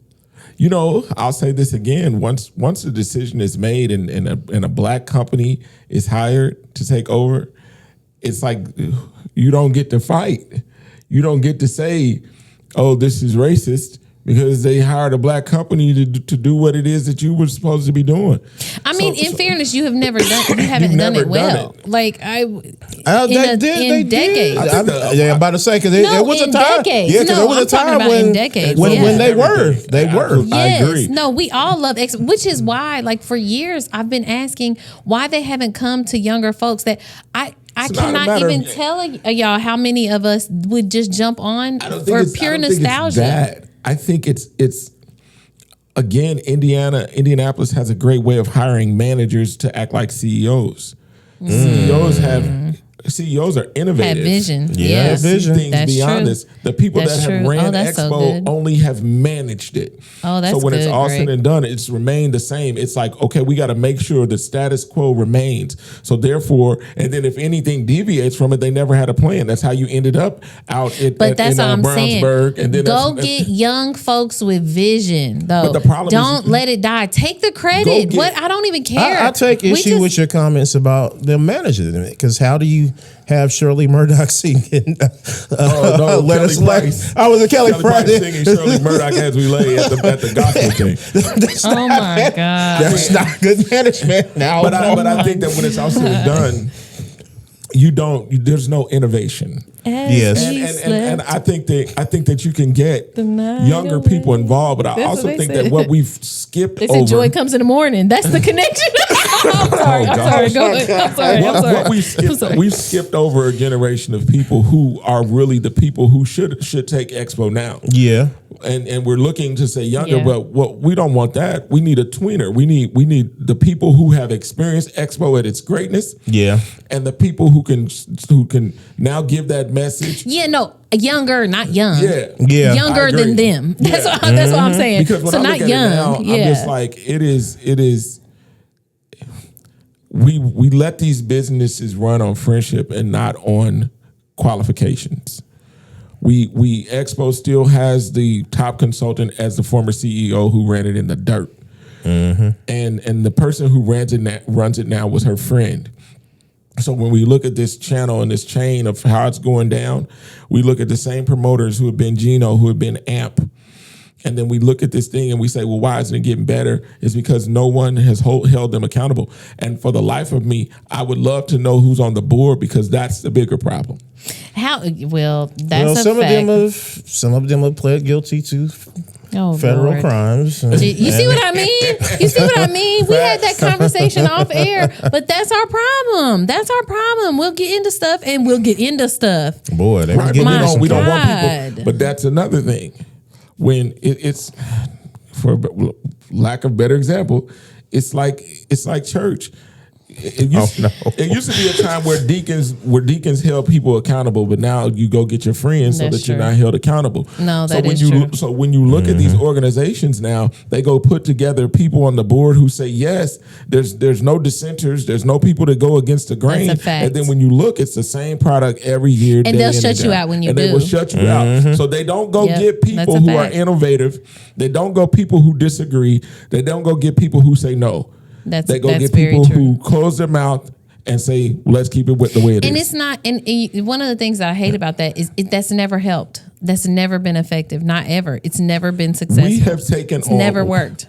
say this again. Once a decision is made and a black company is hired to take over, it's like you don't get to fight. You don't get to say, "Oh, this is racist," because they hired a black company to do what it is that you were supposed to be doing. I mean, in fairness, you haven't done it well. Like in decades. I'm about to say because there was a time. Decades. Yeah, because there was a time when they were. Yes. I agree. No, we all love Expo, which is why, like, for years I've been asking why they haven't come to younger folks. That I cannot even tell y'all how many of us would just jump on for pure nostalgia. I think it's again, Indianapolis has a great way of hiring managers to act like CEOs. CEOs are innovative. Have vision. Yeah, vision. Things That's beyond true. this. The people that have ran Expo only have managed it. Oh, that's so when it's all Greg. said and done, it's remained the same. It's like, okay, we got to make sure the status quo remains. So therefore, and then if anything deviates from it, they never had a plan. That's how you ended up out in Brownsburg. And then go get young folks with vision, though. But the problem don't let it die. Take the credit. I don't even care. I take issue with your comments about them managing it, because how do you have Shirley Murdoch singing? Let us Price. I was a Kelly Price singing Shirley Murdoch as we lay at the gospel thing. Oh my God, that's not good management. Now, but I think that when it's all said and done, there's no innovation. And I think that you can get younger people involved, but I also think that what we've skipped over. They said joy comes in the morning. That's the connection. I'm sorry. Go ahead. I'm sorry. We've skipped over a generation of people who are really the people who should take Expo now. Yeah. And we're looking to say younger, but we don't want that. We need a tweener. We need the people who have experienced Expo at its greatness. Yeah. And the people who can now give that message. Yeah, no, younger, not young. Yeah. Younger than them. That's what I'm saying. Because when I look at young. It now, I'm just like, it is. We let these businesses run on friendship and not on qualifications. We Expo still has the top consultant as the former CEO who ran it in the dirt, and the person who runs it now was her friend. So when we look at this channel and this chain of how it's going down, we look at the same promoters who have been Gino, who have been Amp. And then we look at this thing and we say, well, why isn't it getting better? It's because no one has held them accountable. And for the life of me, I would love to know who's on the board, because that's the bigger problem. That's some of them have pled guilty to federal crimes. You see what I mean? We had that conversation off air, but that's our problem. We'll get into stuff. Boy, we don't want people. But that's another thing. When it's, for lack of better example, it's like church. It used to be a time where deacons held people accountable, but now you go get your friends so that you're not held accountable. No, that is true. So when you look at these organizations now, they go put together people on the board who say yes. There's no dissenters. There's no people that go against the grain. That's a fact. And then when you look, it's the same product every year. And they'll shut you out when you do. And they will shut you out. So they don't go get people who are innovative. They don't go people who disagree. They don't go get people who say no. They go get people who close their mouth and say, let's keep it with the way it is. And it's not, and one of the things that I hate about that is that's never helped. That's never been effective. Not ever. It's never been successful. We have taken it's never worked.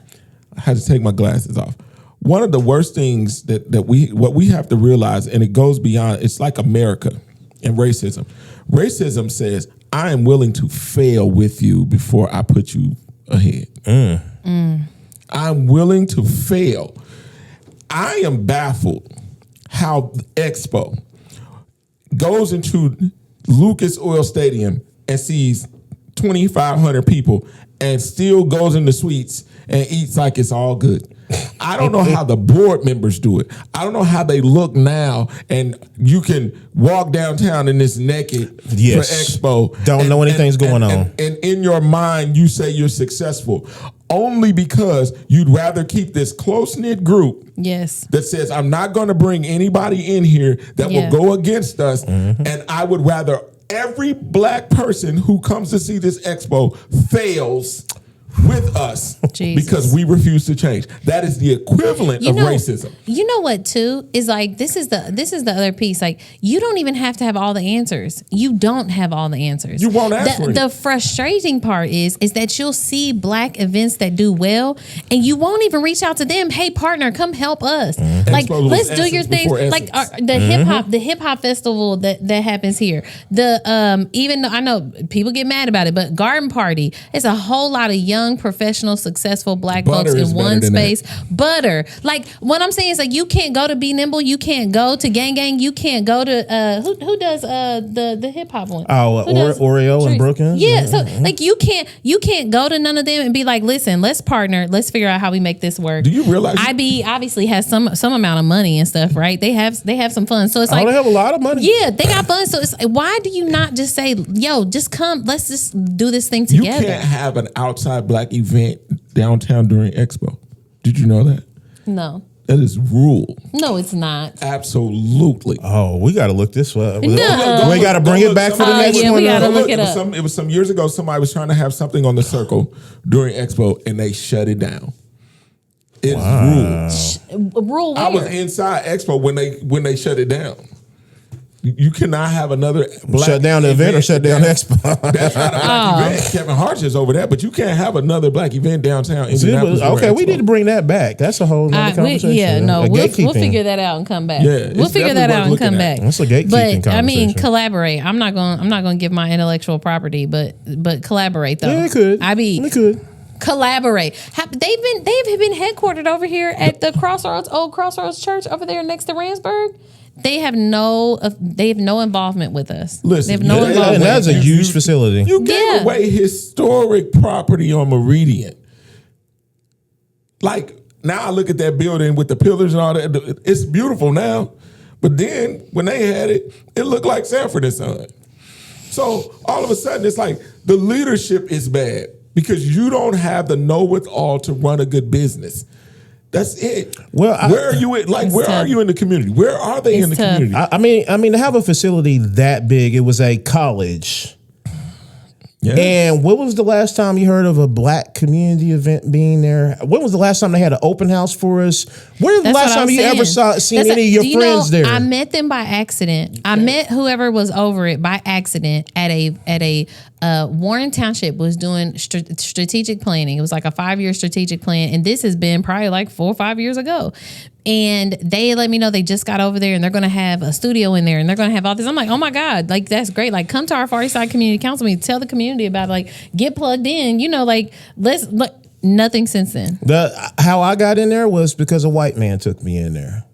I had to take my glasses off. One of the worst things that we have to realize, and it goes beyond, it's like America and racism. Racism says, I am willing to fail with you before I put you ahead. I'm willing to fail. I am baffled how Expo goes into Lucas Oil Stadium and sees 2,500 people and still goes in the suites and eats like it's all good. I don't know how the board members do it. I don't know how they look now, and you can walk downtown in this naked for Expo. Don't know anything's going on. And in your mind, you say you're successful only because you'd rather keep this close-knit group that says, I'm not going to bring anybody in here that will go against us, and I would rather every black person who comes to see this Expo fails with us because we refuse to change. That is the equivalent of racism. You know what too is like this is the other piece. Like you don't even have to have all the answers. You don't have all the answers. You won't ask for it. The frustrating part is that you'll see black events that do well and you won't even reach out to them. Hey partner, come help us. Like let's do your thing. Like the hip hop festival that happens here. The even though I know people get mad about it, but Garden Party, it's a whole lot of young professional success black folks in one space. Butter. Like what I'm saying is like you can't go to Be Nimble, you can't go to Gang Gang, you can't go to who does the hip hop one? Oreo and Brooklyn. Yeah, so like you can't go to none of them and be like, listen, let's partner, let's figure out how we make this work. Do you realize IB obviously has some amount of money and stuff, right? They have some fun. So it's like they have a lot of money. Yeah, they got fun. So it's why do you not just say, yo, just come, let's just do this thing together. You can't have an outside black event downtown during Expo. Did you know that? No. That is rule. No, it's not. Absolutely. Oh, we got to look this up. No. We got to bring it back for the next one. We got to look it up. It was some years ago, somebody was trying to have something on the circle during Expo, and they shut it down. It's rule. Rule where? I was inside Expo when they shut it down. You cannot have another black shut down the event or shut down Expo. That's not a black event. Kevin Hart is over that, but you can't have another black event downtown Indianapolis. Okay, we need to bring that back. That's a whole other conversation. We'll figure that out and come back. Yeah, we'll figure that out and come back. That's a gatekeeping conversation. I mean, collaborate. I'm not going to give my intellectual property, but collaborate though. Yeah, it could. It could. Collaborate. They've been headquartered over here at the old Crossroads Church over there next to Ramsburg. They have no involvement with us. Listen, they have no involvement. And that's a huge facility. You gave away historic property on Meridian. Like now, I look at that building with the pillars and all that. It's beautiful now, but then when they had it, it looked like Sanford and Son. So all of a sudden, it's like the leadership is bad because you don't have the know-with-all to run a good business. That's it. Well, where are you? Are you in the community? Where are they in the community? I mean, to have a facility that big, it was a college. Yeah. And when was the last time you heard of a black community event being there? When was the last time they had an open house for us? When was the last time you ever seen any of your friends there? I met them by accident. I met whoever was over it by accident at a Warren Township was doing strategic planning. It was like a 5-year strategic plan. And this has been probably like 4 or 5 years ago. And they let me know they just got over there and they're going to have a studio in there and they're going to have all this. I'm like, oh my God, like that's great. Like come to our Far East Side Community Council meeting, tell the community about it, like get plugged in, let's look. Nothing since then. How I got in there was because a white man took me in there.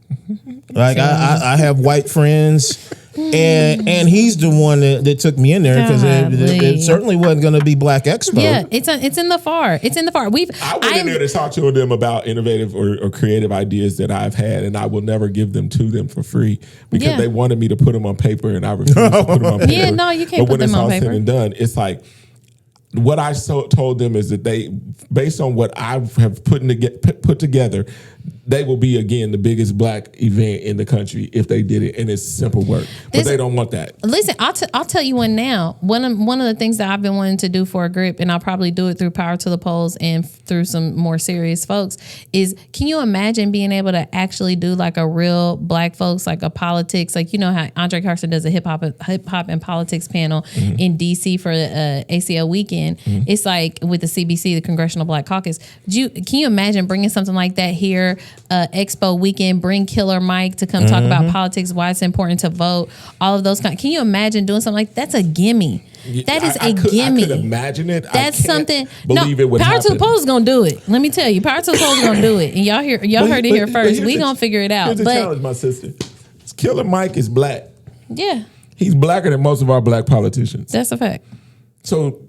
Like I have white friends and he's the one that took me in there because it certainly wasn't going to be Black Expo. Yeah, it's in the FAR. It's in the FAR. I went in there to talk to them about innovative or creative ideas that I've had, and I will never give them to them for free because they wanted me to put them on paper, and I refused to put them on paper. Yeah, no, you can't put them on paper. But when it's all said and done, it's like what I told them is that they, based on what I have put together, they will be again the biggest black event in the country if they did it, and it's simple work. But they don't want that. Listen, I'll tell you one now. One of the things that I've been wanting to do for a group, and I'll probably do it through Power to the Polls and through some more serious folks, is can you imagine being able to actually do like a real black folks, like a politics, like you know how Andre Carson does a hip hop and politics panel in DC for ACL weekend. It's like with the CBC, the Congressional Black Caucus. Can you imagine bringing something like that here? Expo weekend, bring Killer Mike to come talk about politics, why it's important to vote, all of those kind. Can you imagine doing something like that's a gimme? That is a gimme. I could imagine it. That's something. Believe it would Power happen. to the Polls is gonna do it. Let me tell you, Power to the Polls is gonna do it, and y'all heard it here first. We gonna figure it out. Here's the challenge, my sister. Killer Mike is black. Yeah, he's blacker than most of our black politicians. That's a fact. So.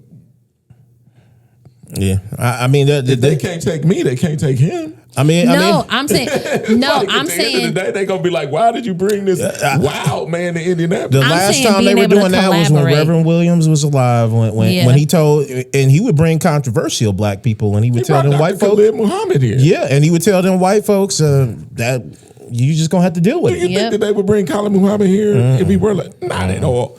Yeah, I mean, they can't take me. They can't take him. I'm saying, no, I'm saying, at the end of the day, they're gonna be like, "Why did you bring this wild man to Indianapolis?" The last time they were doing that was when Reverend Williams was alive. When he told, and he would bring controversial black people, and he would tell them white folks, Muhammad here. Yeah, and he would tell them white folks that you just gonna have to deal with it. Do you think that they would bring Khalid Muhammad here if he were like, not at all?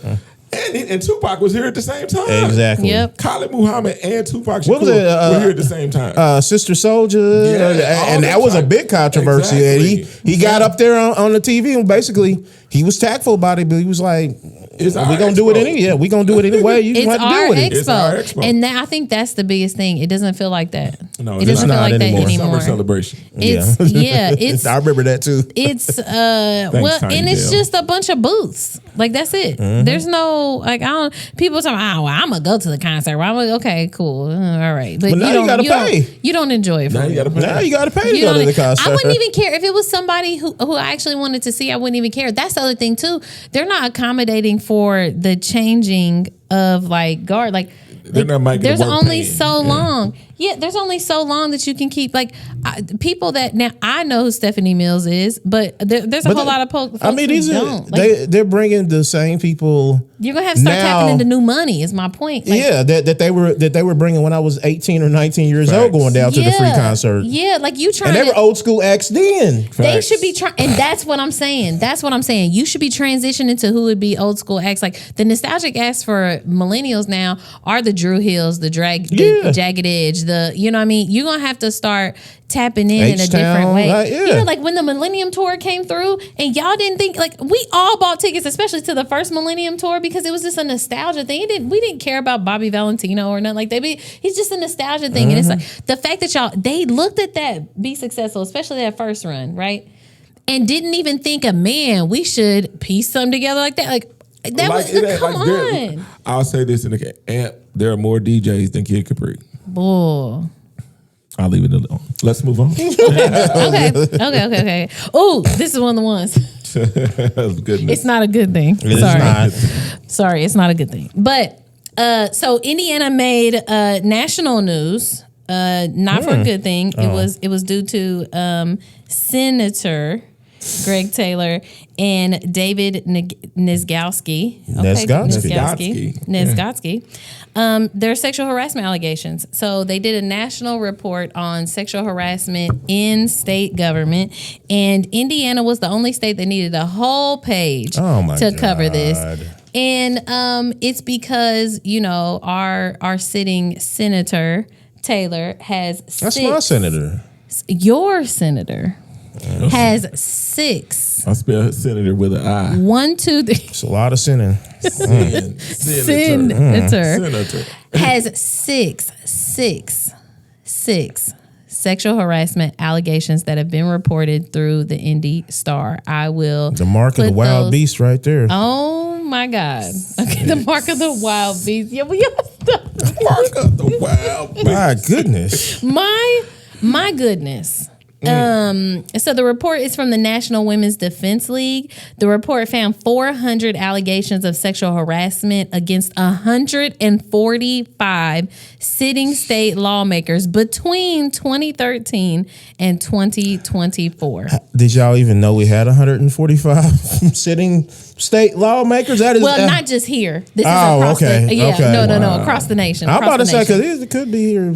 And Tupac was here at the same time. Exactly. Yep. Khalid Muhammad and Tupac Shakur were here at the same time. Sister Soldier, and that was a big controversy. Exactly. And he got up there on the TV and basically he was tactful about it, but he was like, "We're gonna do it anyway. Yeah, we're gonna do it anyway. You just have to deal with it." It's our expo, and I think that's the biggest thing. It doesn't feel like that. No, it doesn't feel like that anymore. Summer celebration. It's I remember that too. It's and it's just a bunch of booths. Like that's it. There's no people talking about, I'm gonna go to the concert. I'm like, okay, cool, all right. But now you gotta pay. You don't enjoy it. Now you gotta pay to go to the concert. I wouldn't even care if it was somebody who I actually wanted to see. I wouldn't even care. That's the other thing too. They're not accommodating for the changing of like guard. Like they're not making there's only pain. so long. Yeah, there's only so long that you can keep people that now I know who Stephanie Mills is, but there's a whole lot of folks who don't. They're bringing the same people. You're gonna have to start tapping into new money. Is my point. That they were bringing when I was 18 or 19 years old, going down to the free concert. Yeah, like you trying. And they were old school acts then. They should be trying, and that's what I'm saying. You should be transitioning to who would be old school acts. Like the nostalgic acts for millennials now are the Drew Hills, the Jagged Edge. You know what I mean? You're going to have to start tapping in a different way. Like when the Millennium Tour came through and y'all didn't think, like we all bought tickets, especially to the first Millennium Tour because it was just a nostalgia thing. We didn't care about Bobby Valentino or nothing like that. He's just a nostalgia thing. And it's like the fact that they looked at that be successful, especially that first run, right? And didn't even think we should piece something together like that. Like that come on. I'll say this in the amp, there are more DJs than Kid Capri. Boy. I'll leave it alone. Let's move on. Okay. Oh, this is one of the ones. It's not a good thing. Sorry, it's not a good thing. But so Indiana made national news. Not for a good thing. It was due to Senator Greg Taylor and David Nez-godski. Nez-godski. Their sexual harassment allegations. So they did a national report on sexual harassment in state government, and Indiana was the only state that needed a whole page to cover this. And it's because our sitting Senator Taylor has That's my senator. Your senator has 6. I spell senator with an I. 1, 2, 3. It's a lot of sinning. Senator has 6 sexual harassment allegations that have been reported through the Indy Star. I will. The mark of the wild beast right there. Oh my God. Okay, the mark of the wild beast. Yeah, the mark of the wild beast. My goodness. My goodness. So the report is from the National Women's Defense League. The report found 400 allegations of sexual harassment against 145 sitting state lawmakers between 2013 and 2024. Did y'all even know we had 145 sitting state lawmakers? That is not just here. This is across across the nation. I'm about to say because it could be here.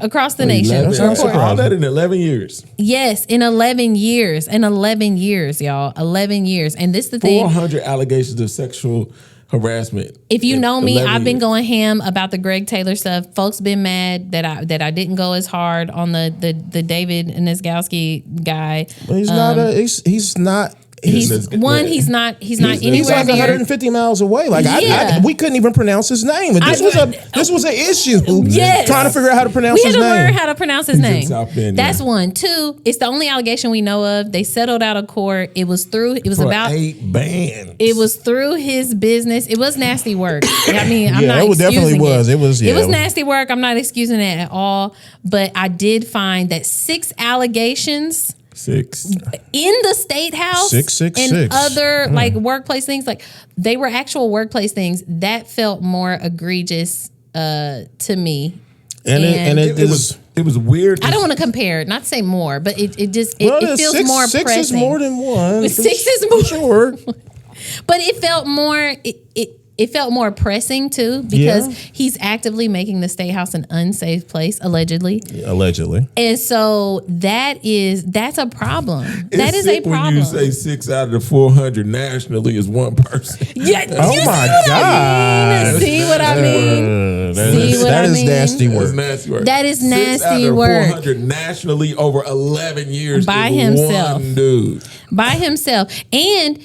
Across the nation. All that in 11 11 years. Yes, in 11 years. In 11 years, y'all. 11 years. And this is the thing. 400 allegations of sexual harassment. If you know me, I've been years. going ham about the Greg Taylor stuff. Folks been mad that I didn't go as hard on the David Nez-godski guy. Well, he's not. He's not. He's not anywhere He's like 150 miles away. Like we couldn't even pronounce his name. This was an issue. Yes. Trying to figure out how to pronounce his name. We had to learn how to pronounce his name. South Bend, That's one. Two, it's the only allegation we know of. They settled out of court. It was for about 8 bands. It was through his business. It was nasty work. I mean, I'm not it excusing definitely was. It was nasty work. I'm not excusing it at all. But I did find that 6 allegations. 6 in the state house, 666, and other like workplace things, like they were actual workplace things that felt more egregious to me. And it was weird. I don't want to compare, not to say more, but it feels more pressing. 6 is more than one. 6 is more, sure. But it felt more. It felt more pressing too because he's actively making the state house an unsafe place, allegedly. And so that's a problem. That is a problem. When you say 6 out of the 400 nationally is one person. Yeah. Oh my God. See what I mean? That is nasty work. That is nasty 6 work. out of 400 nationally over 11 years by himself. One dude. By himself. And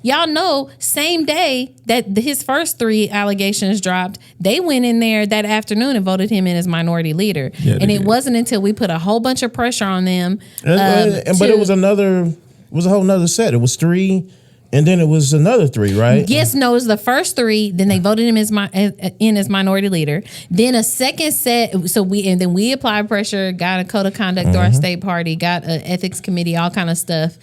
y'all know, same day that his first 3 allegations dropped, they went in there that afternoon and voted him in as minority leader. Yeah, and it wasn't until we put a whole bunch of pressure on them. But it was a whole nother set. It was 3. And then it was another 3, right? Yes, no, it was the first 3. Then they voted him as minority leader. Then a second set. So we applied pressure, got a code of conduct through our state party, got an ethics committee, all kind of stuff.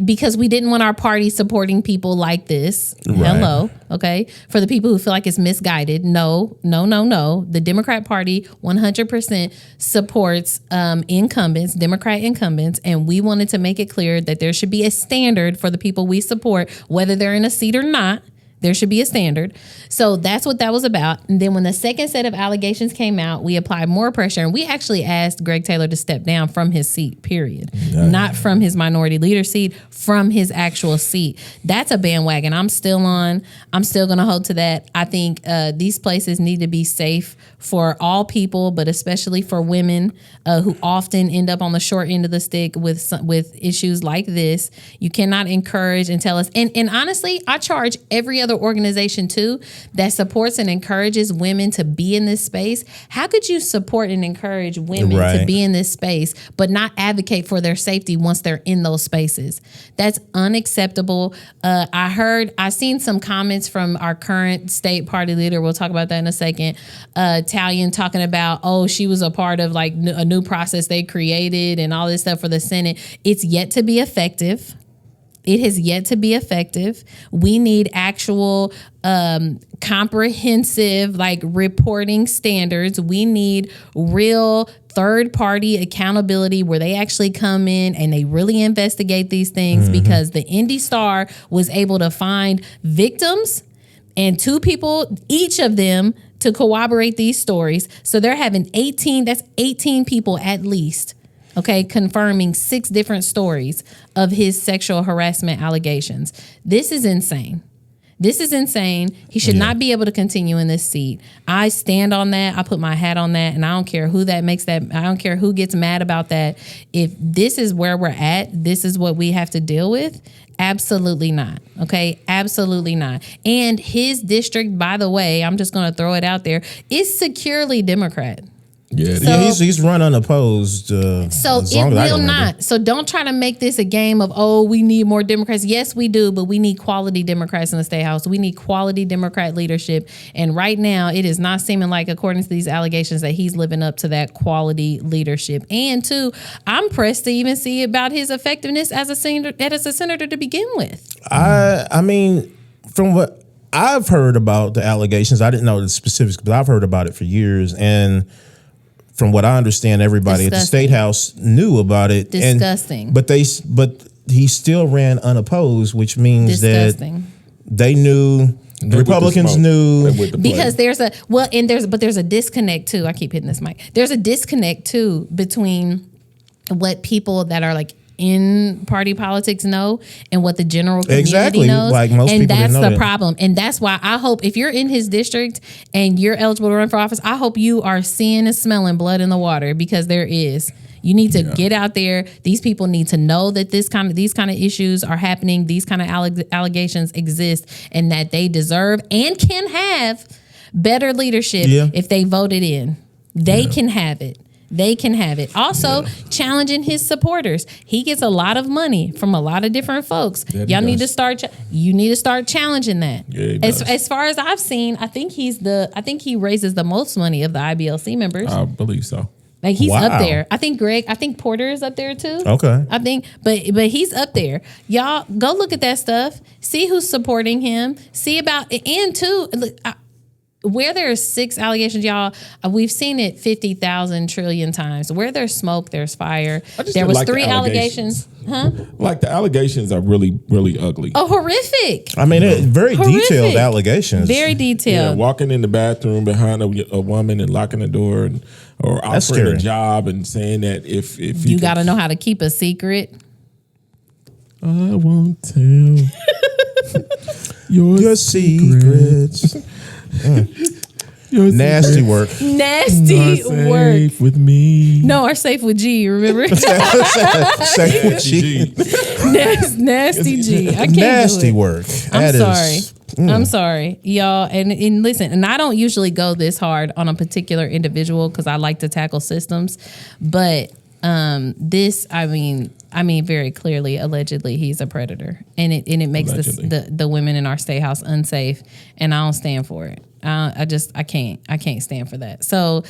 Because we didn't want our party supporting people like this. Right. Hello, okay? For the people who feel like it's misguided, no. The Democrat Party 100% supports incumbents, Democrat incumbents, and we wanted to make it clear that there should be a standard for the people we support, whether they're in a seat or not. There should be a standard. So that's what that was about. And then when the second set of allegations came out, we applied more pressure. And we actually asked Greg Taylor to step down from his seat, period. Yeah. Not from his minority leader seat, from his actual seat. That's a bandwagon I'm still on. I'm still going to hold to that. I think these places need to be safe for all people, but especially for women who often end up on the short end of the stick with issues like this. You cannot encourage and tell us. And honestly, I charge every other organization too that supports and encourages women to be in this space. How could you support and encourage women to be in this space but not advocate for their safety once they're in those spaces? That's unacceptable. I seen some comments from our current state party leader. We'll talk about that in a second. Talion talking about, she was a part of like a new process they created and all this stuff for the Senate. It's yet to be effective. It has yet to be effective. We need actual comprehensive reporting standards. We need real third-party accountability where they actually come in and they really investigate these things because the Indy Star was able to find victims and 2 people, each of them, to corroborate these stories. So they're having 18 people at least, confirming 6 different stories of his sexual harassment allegations. This is insane. He should not be able to continue in this seat. I stand on that. I put my hat on that, and I don't care who that makes that. I don't care who gets mad about that. If this is where we're at, this is what we have to deal with. Absolutely not. Okay, absolutely not. And his district, by the way, I'm just going to throw it out there, is securely Democrat. Yeah, he's run unopposed. So it will not. So don't try to make this a game of, we need more Democrats. Yes, we do, but we need quality Democrats in the state house. We need quality Democrat leadership. And right now, it is not seeming like, according to these allegations, that he's living up to that quality leadership. And 2, I'm pressed to even see about his effectiveness as a senator to begin with. I mean, from what I've heard about the allegations, I didn't know the specifics, but I've heard about it for years. And from what I understand, everybody at the state house knew about it. Disgusting. But he still ran unopposed, which means that they knew Republicans knew because there's a disconnect too. I keep hitting this mic. There's a disconnect too between what people that are like in party politics know and what the general community knows. Like most and people that's didn't know the problem. And that's why I hope if you're in his district and you're eligible to run for office, I hope you are seeing and smelling blood in the water, because there is. You need to get out there. These people need to know that these kind of issues are happening. These kind of allegations exist, and that they deserve and can have better leadership if they voted in. They can have it. They can have it. Also, challenging his supporters. He gets a lot of money from a lot of different folks. Y'all need to start. You need to start challenging that. Yeah, as far as I've seen, I think he raises the most money of the IBLC members. I believe so. Like he's up there. I think Porter is up there too. Okay. I think, but he's up there. Y'all go look at that stuff. See who's supporting him. See about, and too, where there's 6 allegations, y'all, we've seen it 50,000 trillion times. Where there's smoke, there's fire. There was 3 allegations. Huh? Like the allegations are really, really ugly. Oh, horrific. I mean, very detailed allegations. Very detailed. Yeah, walking in the bathroom behind a woman and locking the door or offering a job and saying that if you got to know how to keep a secret. I won't tell your secrets. Nasty work. Nasty work. Safe with me. No, are safe with G, remember? Safe with G. Nasty G. I can't nasty do it. work. I'm sorry, y'all. And listen, and I don't usually go this hard on a particular individual because I like to tackle systems. But this, I mean, very clearly, allegedly, he's a predator, and it makes the women in our state house unsafe, and I don't stand for it. I can't stand for that. So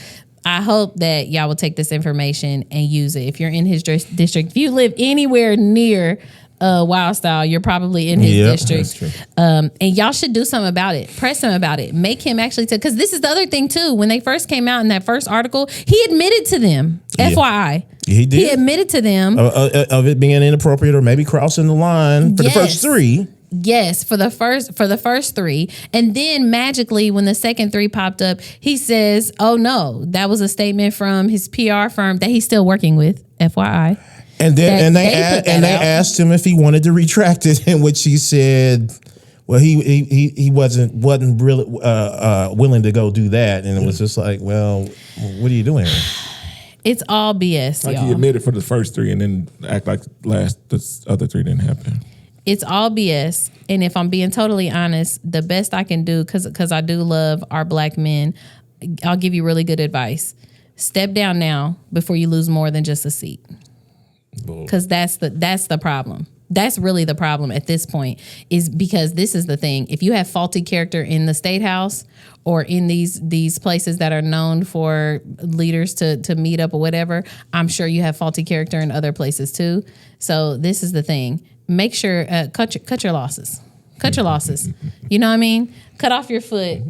I hope that y'all will take this information and use it. If you're in his district, if you live anywhere near Wild Style, you're probably in his district. And y'all should do something about it. Press him about it. Make him actually because this is the other thing too. When they first came out in that first article, he admitted to them. FYI. He did. He admitted to them of it being inappropriate or maybe crossing the line for the first 3. Yes, for the first 3. And then magically when the second 3 popped up, he says, "Oh no, that was a statement from his PR firm that he's still working with." FYI. And then they asked him if he wanted to retract it, in which he said, well, he wasn't really willing to go do that, and it was just like, well, what are you doing here? It's all BS. Like y'all. He admitted for the first 3 and then act like the other 3 didn't happen. It's all BS. And if I'm being totally honest, the best I can do, because I do love our black men, I'll give you really good advice. Step down now before you lose more than just a seat. Because that's the problem. That's really the problem at this point, is because this is the thing. If you have faulty character in the state house or in these places that are known for leaders to meet up or whatever, I'm sure you have faulty character in other places too. So this is the thing. Make sure cut your losses. Cut your losses. You know what I mean? Cut off your foot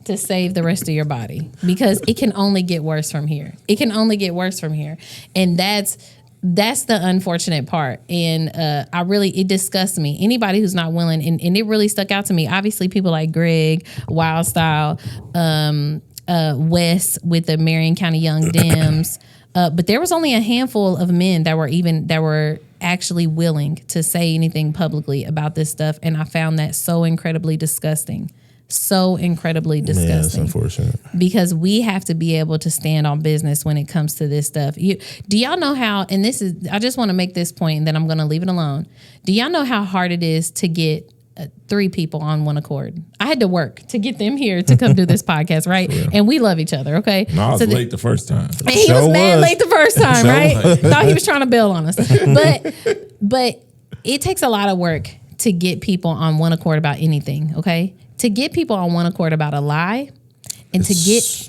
to save the rest of your body, because it can only get worse from here. It can only get worse from here, and that's the unfortunate part. And it disgusts me. Anybody who's not willing, and it really stuck out to me. Obviously, people like Greg, Wild Style, Wes with the Marion County Young Dems. But there was only a handful of men that were actually willing to say anything publicly about this stuff. And I found that so incredibly disgusting. So incredibly disgusting. Yeah, it's unfortunate. Because we have to be able to stand on business when it comes to this stuff. Do y'all know how, and I just want to make this point and then I'm going to leave it alone. Do y'all know how hard it is to get 3 people on one accord? I had to work to get them here to come do this podcast, right? Yeah. And we love each other, okay? No, I was late the first time. And he was mad late the first time, right? Thought he was trying to bail on us. But it takes a lot of work to get people on one accord about anything, okay? To get people on one accord about a lie, and it's to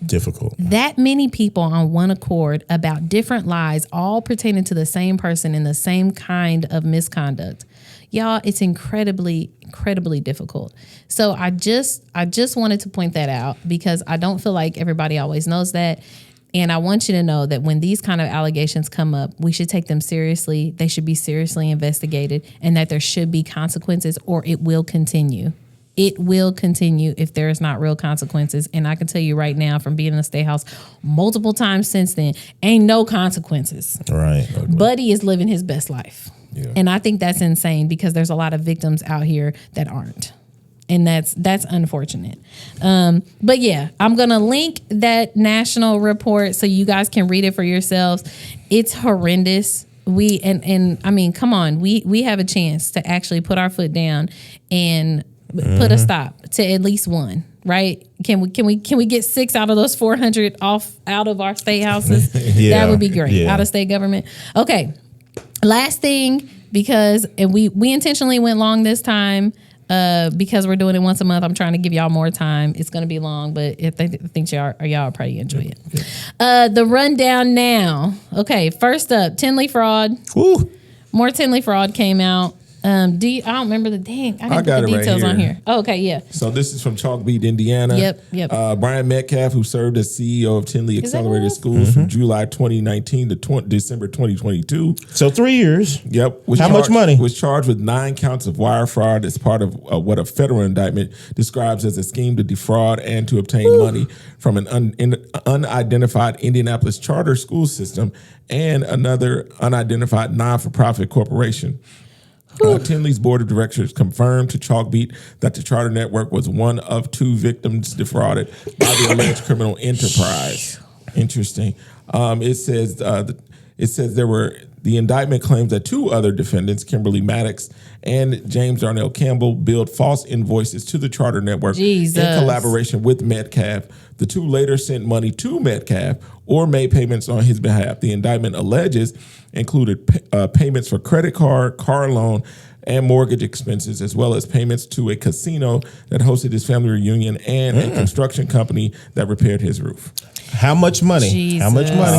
get difficult that many people on one accord about different lies, all pertaining to the same person in the same kind of misconduct. Y'all, it's incredibly, incredibly difficult. So I just wanted to point that out, because I don't feel like everybody always knows that. And I want you to know that when these kind of allegations come up, we should take them seriously. They should be seriously investigated, and that there should be consequences, or it will continue. It will continue if there is not real consequences. And I can tell you right now, from being in the state house multiple times since then, ain't no consequences. Right. Buddy is living his best life. Yeah. And I think that's insane because there's a lot of victims out here that aren't. And that's unfortunate. But yeah, I'm going to link that national report so you guys can read it for yourselves. It's horrendous. And I mean, come on, we have a chance to actually put our foot down and put a stop to at least one, right? Can we get 6 out of those 400 out of our state houses? That would be great. Out of state government. Okay. Last thing, because we intentionally went long this time, because we're doing it once a month. I'm trying to give y'all more time. It's going to be long, but I think y'all probably enjoy it. The rundown now. Okay, first up, Tindley Fraud. Ooh. More Tindley Fraud came out. I don't remember the dang. I didn't put the details on here. Oh, okay, yeah. So this is from Hart Beat, Indiana. Yep. Brian Metcalf, who served as CEO of Tindley Accelerated Schools from July 2019 to December 2022. So 3 years. Yep. How much money? Was charged with 9 counts of wire fraud as part of what a federal indictment describes as a scheme to defraud and to obtain money from an unidentified Indianapolis charter school system and another unidentified non-for-profit corporation. Tindley's board of directors confirmed to Hart Beat that the charter network was one of 2 victims defrauded by the alleged criminal enterprise. Interesting. It says the indictment claims that 2 other defendants, Kimberly Maddox and James Darnell Campbell, billed false invoices to the charter network in collaboration with Metcalf. The 2 later sent money to Metcalf or made payments on his behalf. The indictment alleges included payments for credit card, car loan, and mortgage expenses, as well as payments to a casino that hosted his family reunion and a construction company that repaired his roof. How much money? Jesus. How much money?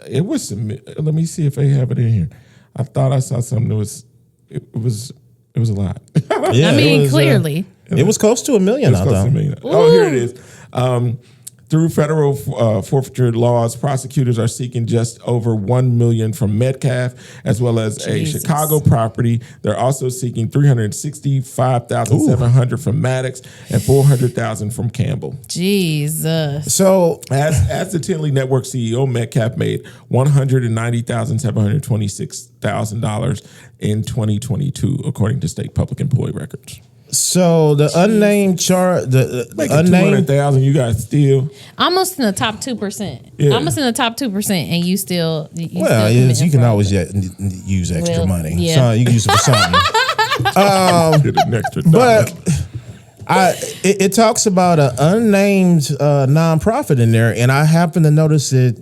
It was some. Let me see if they have it in here. I thought I saw something that was. It was a lot. Yeah, I mean, clearly. It was close to $1 million. Oh, here it is. Through federal forfeiture laws, prosecutors are seeking just over $1 million from Metcalf, as well as a Chicago property. They're also seeking $365,700 from Maddox and $400,000 from Campbell. Jesus. So, as the Tindley Network CEO, Metcalf made $190,726,000 in 2022, according to state public employee records. So the unnamed chart, the unnamed 200,000, you guys still almost in the top 2%. Yeah. Almost in the top 2%, and you still. You can always use extra money. Yeah. So you can use it for something. Get an extra but it talks about an unnamed nonprofit in there, and I happen to notice that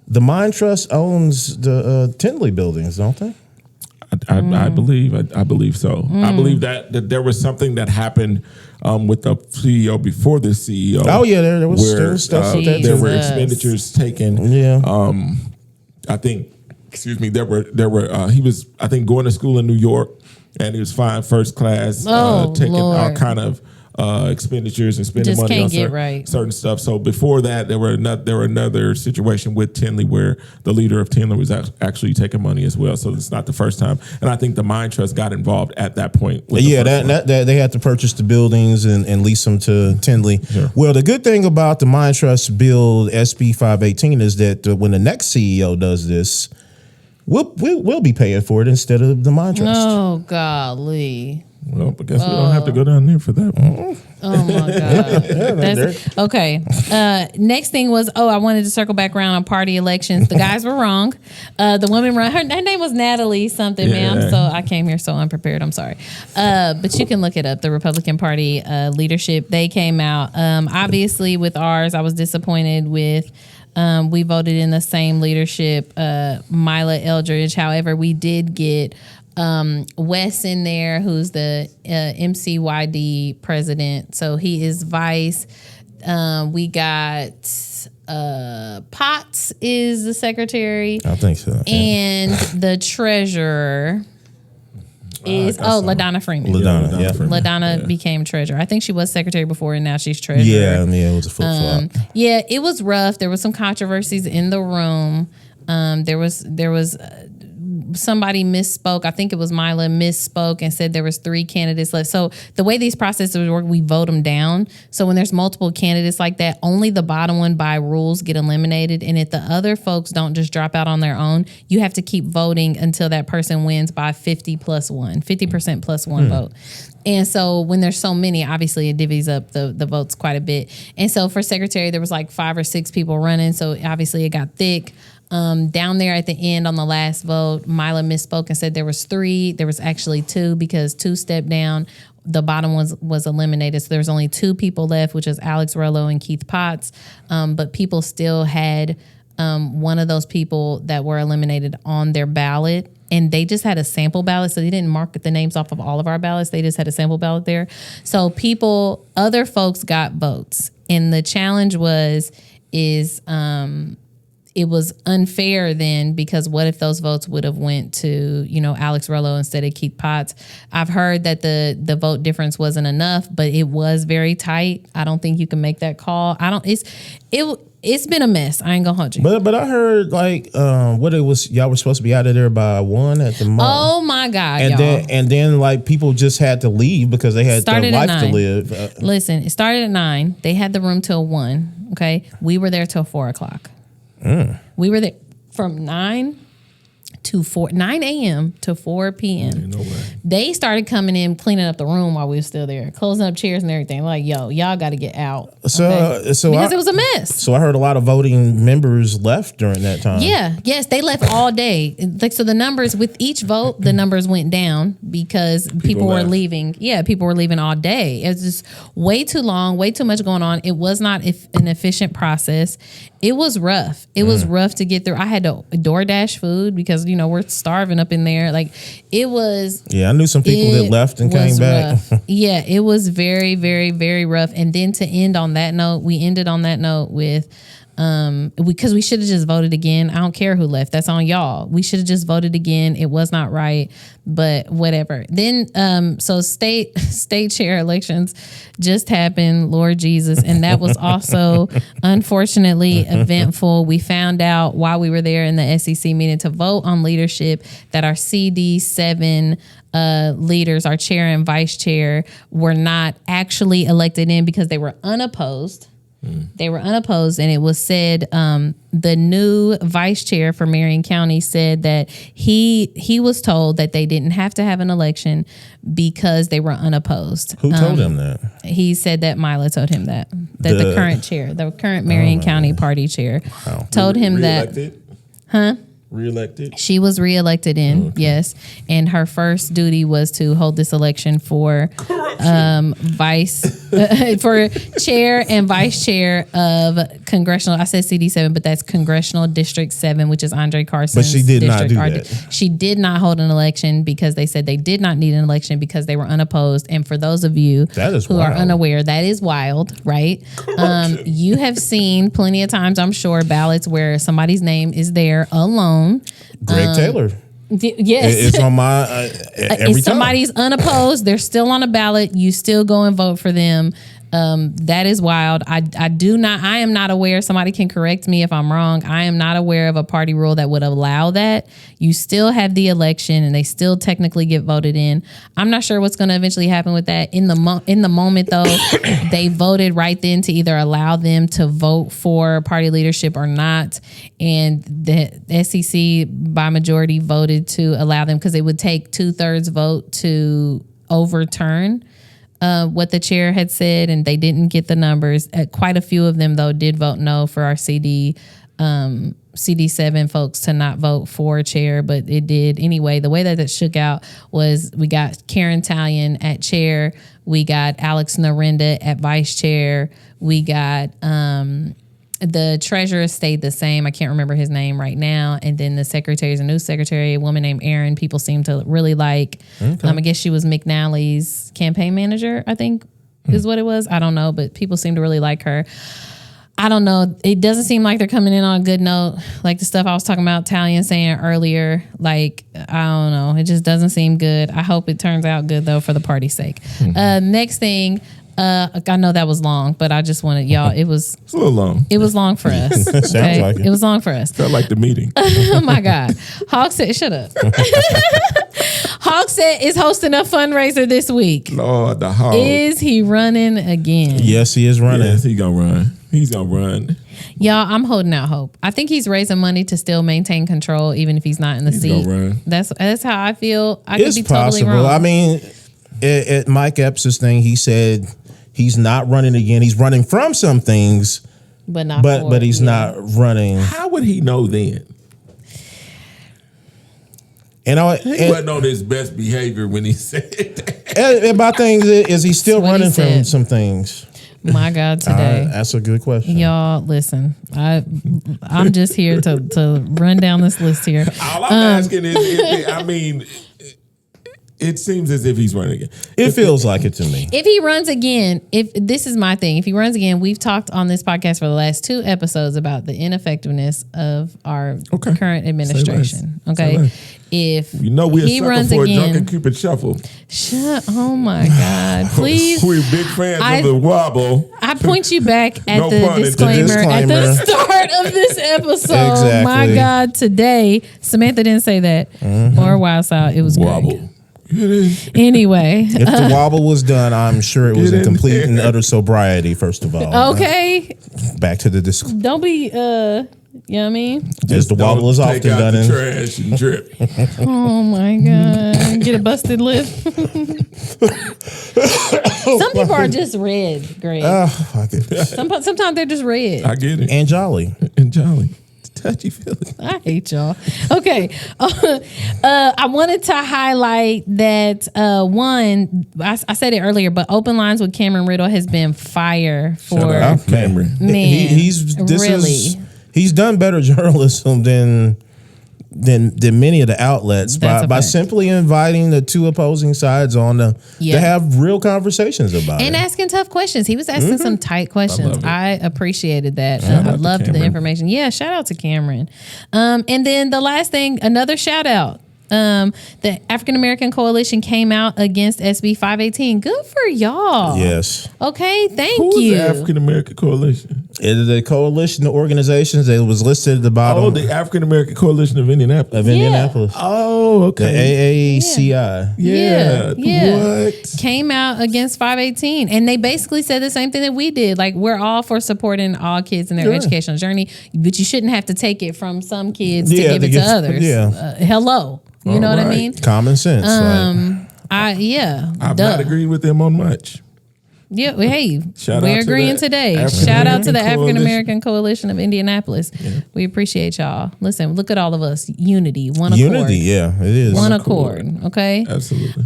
the Mind Trust owns the Tindley buildings, don't they? I believe so. I believe that there was something that happened with the CEO before the CEO. Oh yeah, there was stuff. There were expenditures taken. Yeah. I think. Excuse me. There were. He was, I think, going to school in New York, and he was flying first class, taking all kind of expenditures and spending money on certain stuff. So before that, there were another situation with Tindley where the leader of Tindley was actually taking money as well. So it's not the first time. And I think the Mind Trust got involved at that point. That they had to purchase the buildings and lease them to Tindley. Sure. Well, the good thing about the Mind Trust Bill SB 518 is that when the next CEO does this, we'll be paying for it instead of the Mind Trust. Oh, golly. Well, but guess we don't have to go down there for that one. Oh my God. That's, okay. Next thing was, I wanted to circle back around on party elections. The guys were wrong. The woman her name was Natalie something, ma'am. So I came here so unprepared. I'm sorry. But you can look it up. The Republican Party leadership, they came out. Obviously with ours, I was disappointed with we voted in the same leadership, Mila Eldridge. However, we did get Wes in there, who's the MCYD president. So he is vice. We got Potts is the secretary. I think so. And the treasurer is LaDonna Freeman. LaDonna became treasurer. I think she was secretary before, and now she's treasurer. Yeah, it was a flip flop. Yeah, it was rough. There was some controversies in the room. There was somebody misspoke. I think it was Mila misspoke and said there was 3 candidates left. So the way these processes work, we vote them down. So when there's multiple candidates like that, only the bottom one by rules get eliminated. And if the other folks don't just drop out on their own, you have to keep voting until that person wins by 50% plus one vote. And so when there's so many, obviously it divvies up the votes quite a bit. And so for secretary, there was like 5 or 6 people running. So obviously it got thick. Down there at the end on the last vote, Mila misspoke and said there was 3. There was actually 2 because 2 stepped down. The bottom was eliminated. So there was only 2 people left, which is Alex Rollo and Keith Potts. But people still had one of those people that were eliminated on their ballot. And they just had a sample ballot. So they didn't mark the names off of all of our ballots. They just had a sample ballot there. So other folks got votes. And the challenge it was unfair then, because what if those votes would have went to, Alex Rollo instead of Keith Potts? I've heard that the vote difference wasn't enough, but it was very tight. I don't think you can make that call. It's been a mess. I ain't gonna hold you. But I heard y'all were supposed to be out of there by 1 at the most. Oh my God, and then like people just had to leave because they had their life to live. Listen, it started at 9. They had the room till 1. Okay, we were there till 4:00. We were there from 9 a.m. to 4 p.m. No way. They started coming in, cleaning up the room while we were still there, closing up chairs and everything. Like, y'all got to get out. Because it was a mess. So I heard a lot of voting members left during that time. Yeah. Yes, they left all day. So the numbers with each vote, the numbers went down because people were leaving. Yeah, people were leaving all day. It was just way too long, way too much going on. It was not an efficient process. It was rough. It was rough to get through. I had to DoorDash food because, we're starving up in there. Like, it was. Yeah, I knew some people that left and came back. Yeah, it was very, very, very rough. And then to end on that note, we ended on that note with, because we should have just voted again. I don't care who left. That's on y'all. We should have just voted again. It was not right, but whatever. Then, so state chair elections just happened, Lord Jesus. And that was also unfortunately eventful. We found out while we were there in the SEC meeting to vote on leadership that our CD7 leaders, our chair and vice chair, were not actually elected in because they were unopposed. They were unopposed, and it was said the new vice chair for Marion County said that he was told that they didn't have to have an election because they were unopposed. Who told him that? He said that Mila told him that the current chair, the current Marion County party chair, told him that. Huh? Reelected? She was reelected in, yes. And her first duty was to hold this election for for chair and vice chair of congressional. I said CD7, but that's Congressional District 7, which is Andre Carson's district. But she did not do that. She did not hold an election because they said they did not need an election because they were unopposed. And for those of you who are unaware, that is wild, right? You have seen plenty of times, I'm sure, ballots where somebody's name is there alone. Greg Taylor. Yes. It's on my every if somebody's unopposed, they're still on a ballot, you still go and vote for them. That is wild. I am not aware, somebody can correct me if I'm wrong. I am not aware of a party rule that would allow that. You still have the election and they still technically get voted in. I'm not sure what's going to eventually happen with that. In the moment though, they voted right then to either allow them to vote for party leadership or not. And the SEC by majority voted to allow them because it would take 2/3 vote to overturn what the chair had said, and they didn't get the numbers. Quite a few of them, though, did vote no for our CD7 folks to not vote for chair, but it did. Anyway, the way that it shook out was we got Karen Talion at chair, we got Alex Narinda at vice chair, we got the treasurer stayed the same. I can't remember his name right now. And then the secretary is a new secretary, a woman named Erin. People seem to really like. Okay. I guess she was McNally's campaign manager, I think is what it was. I don't know, but people seem to really like her. I don't know. It doesn't seem like they're coming in on a good note. Like the stuff I was talking about Talion saying earlier, like, I don't know. It just doesn't seem good. I hope it turns out good, though, for the party's sake. Mm-hmm. Next thing, I know that was long, but I just wanted y'all. It's a little long. It was long for us. Sounds like it. It was long for us. Felt like the meeting. Oh my God. Hogsett, shut up. Hogsett is hosting a fundraiser this week. Lord, the Hog. Is he running again? Yes, he is running. Yes, he's gonna run. He's gonna run. Y'all, I'm holding out hope. I think he's raising money to still maintain control, even if he's not in the seat. Gonna run. That's how I feel. I It's could be totally possible. wrong. I mean, at Mike Epps' thing, he said he's not running again. He's running from some things, but not. But he's not running. How would he know then? He wasn't on his best behavior when he said that. And my thing is he still running from some things? My God, today. That's a good question. Y'all, listen. I'm just here to run down this list here. All I'm asking is, it seems as if he's running again. It feels like it to me. If he runs again, this is my thing. If he runs again, we've talked on this podcast for the last 2 episodes about the ineffectiveness of our current administration. Okay. If he runs for again, a drunken Cupid shuffle. Oh my God! Please, we're big fans of the wobble. I point you back at the disclaimer at the start of this episode. Exactly. My God, today Samantha didn't say that or Wild Side. It was wobble. Anyway, if the wobble was done, I'm sure it was in complete and utter sobriety. First of all, okay. Back to the disclaimer. Don't be you know what I mean? As the wobble is often done in trash and drip. Oh my God. Get a busted lip. Some people are just red, Greg. Sometimes they're just red. I get it. And jolly. Touchy feeling. I hate y'all. Okay. I wanted to highlight that one, I said it earlier, but Open Lines with Cameron Ridle has been fire for Cameron. Man, he's done better journalism than many of the outlets by simply inviting the 2 opposing sides on to have real conversations about it. And asking tough questions. He was asking some tight questions. I appreciated that. I loved the information. Yeah, shout out to Cameron. And then the last thing, another shout out. The African American Coalition came out against SB 518. Good for y'all. Yes. Okay, thank you. Who is the African American Coalition? It is a coalition of organizations that was listed at the bottom. Oh, the African American Coalition of Indianapolis. Indianapolis. Oh, okay. The AACI. Yeah. What? Came out against 518. And they basically said the same thing that we did. Like, we're all for supporting all kids in their educational journey, but you shouldn't have to take it from some kids to give it to others. Hello. You know what I mean? Common sense. I've not agreed with them on much. Yeah, hey, we're agreeing today. African Shout out to the African American Coalition of Indianapolis. Yeah. We appreciate y'all. Listen, look at all of us. Unity, one accord. Unity, yeah, it is. One accord, okay? Absolutely.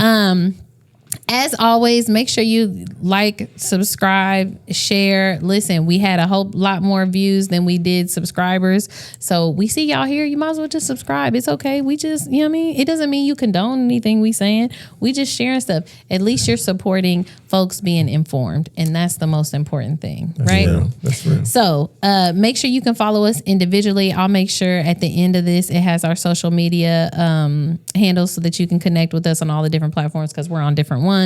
As always, make sure you like, subscribe, share. Listen, we had a whole lot more views than we did subscribers. So we see y'all here. You might as well just subscribe. It's okay. We just, you know what I mean? It doesn't mean you condone anything we saying. We just sharing stuff. At least you're supporting folks being informed. And that's the most important thing, right? Yeah, that's real. So make sure you can follow us individually. I'll make sure at the end of this, it has our social media handles so that you can connect with us on all the different platforms because we're on different ones.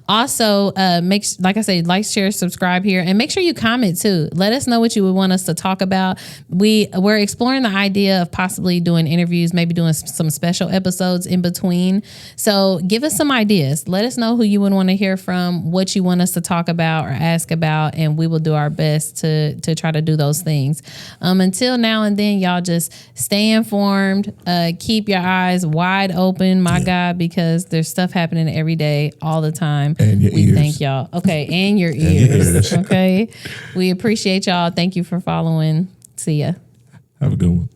Also, like I said, like, share, subscribe here, and make sure you comment too. Let us know what you would want us to talk about. We're exploring the idea of possibly doing interviews, maybe doing some special episodes in between. So give us some ideas. Let us know who you would want to hear from, what you want us to talk about or ask about, and we will do our best to try to do those things. Until now and then, y'all just stay informed. Keep your eyes wide open, my God, because there's stuff happening every day, all the time. And your ears. Thank y'all. Okay, and your ears. Okay. We appreciate y'all. Thank you for following. See ya. Have a good one.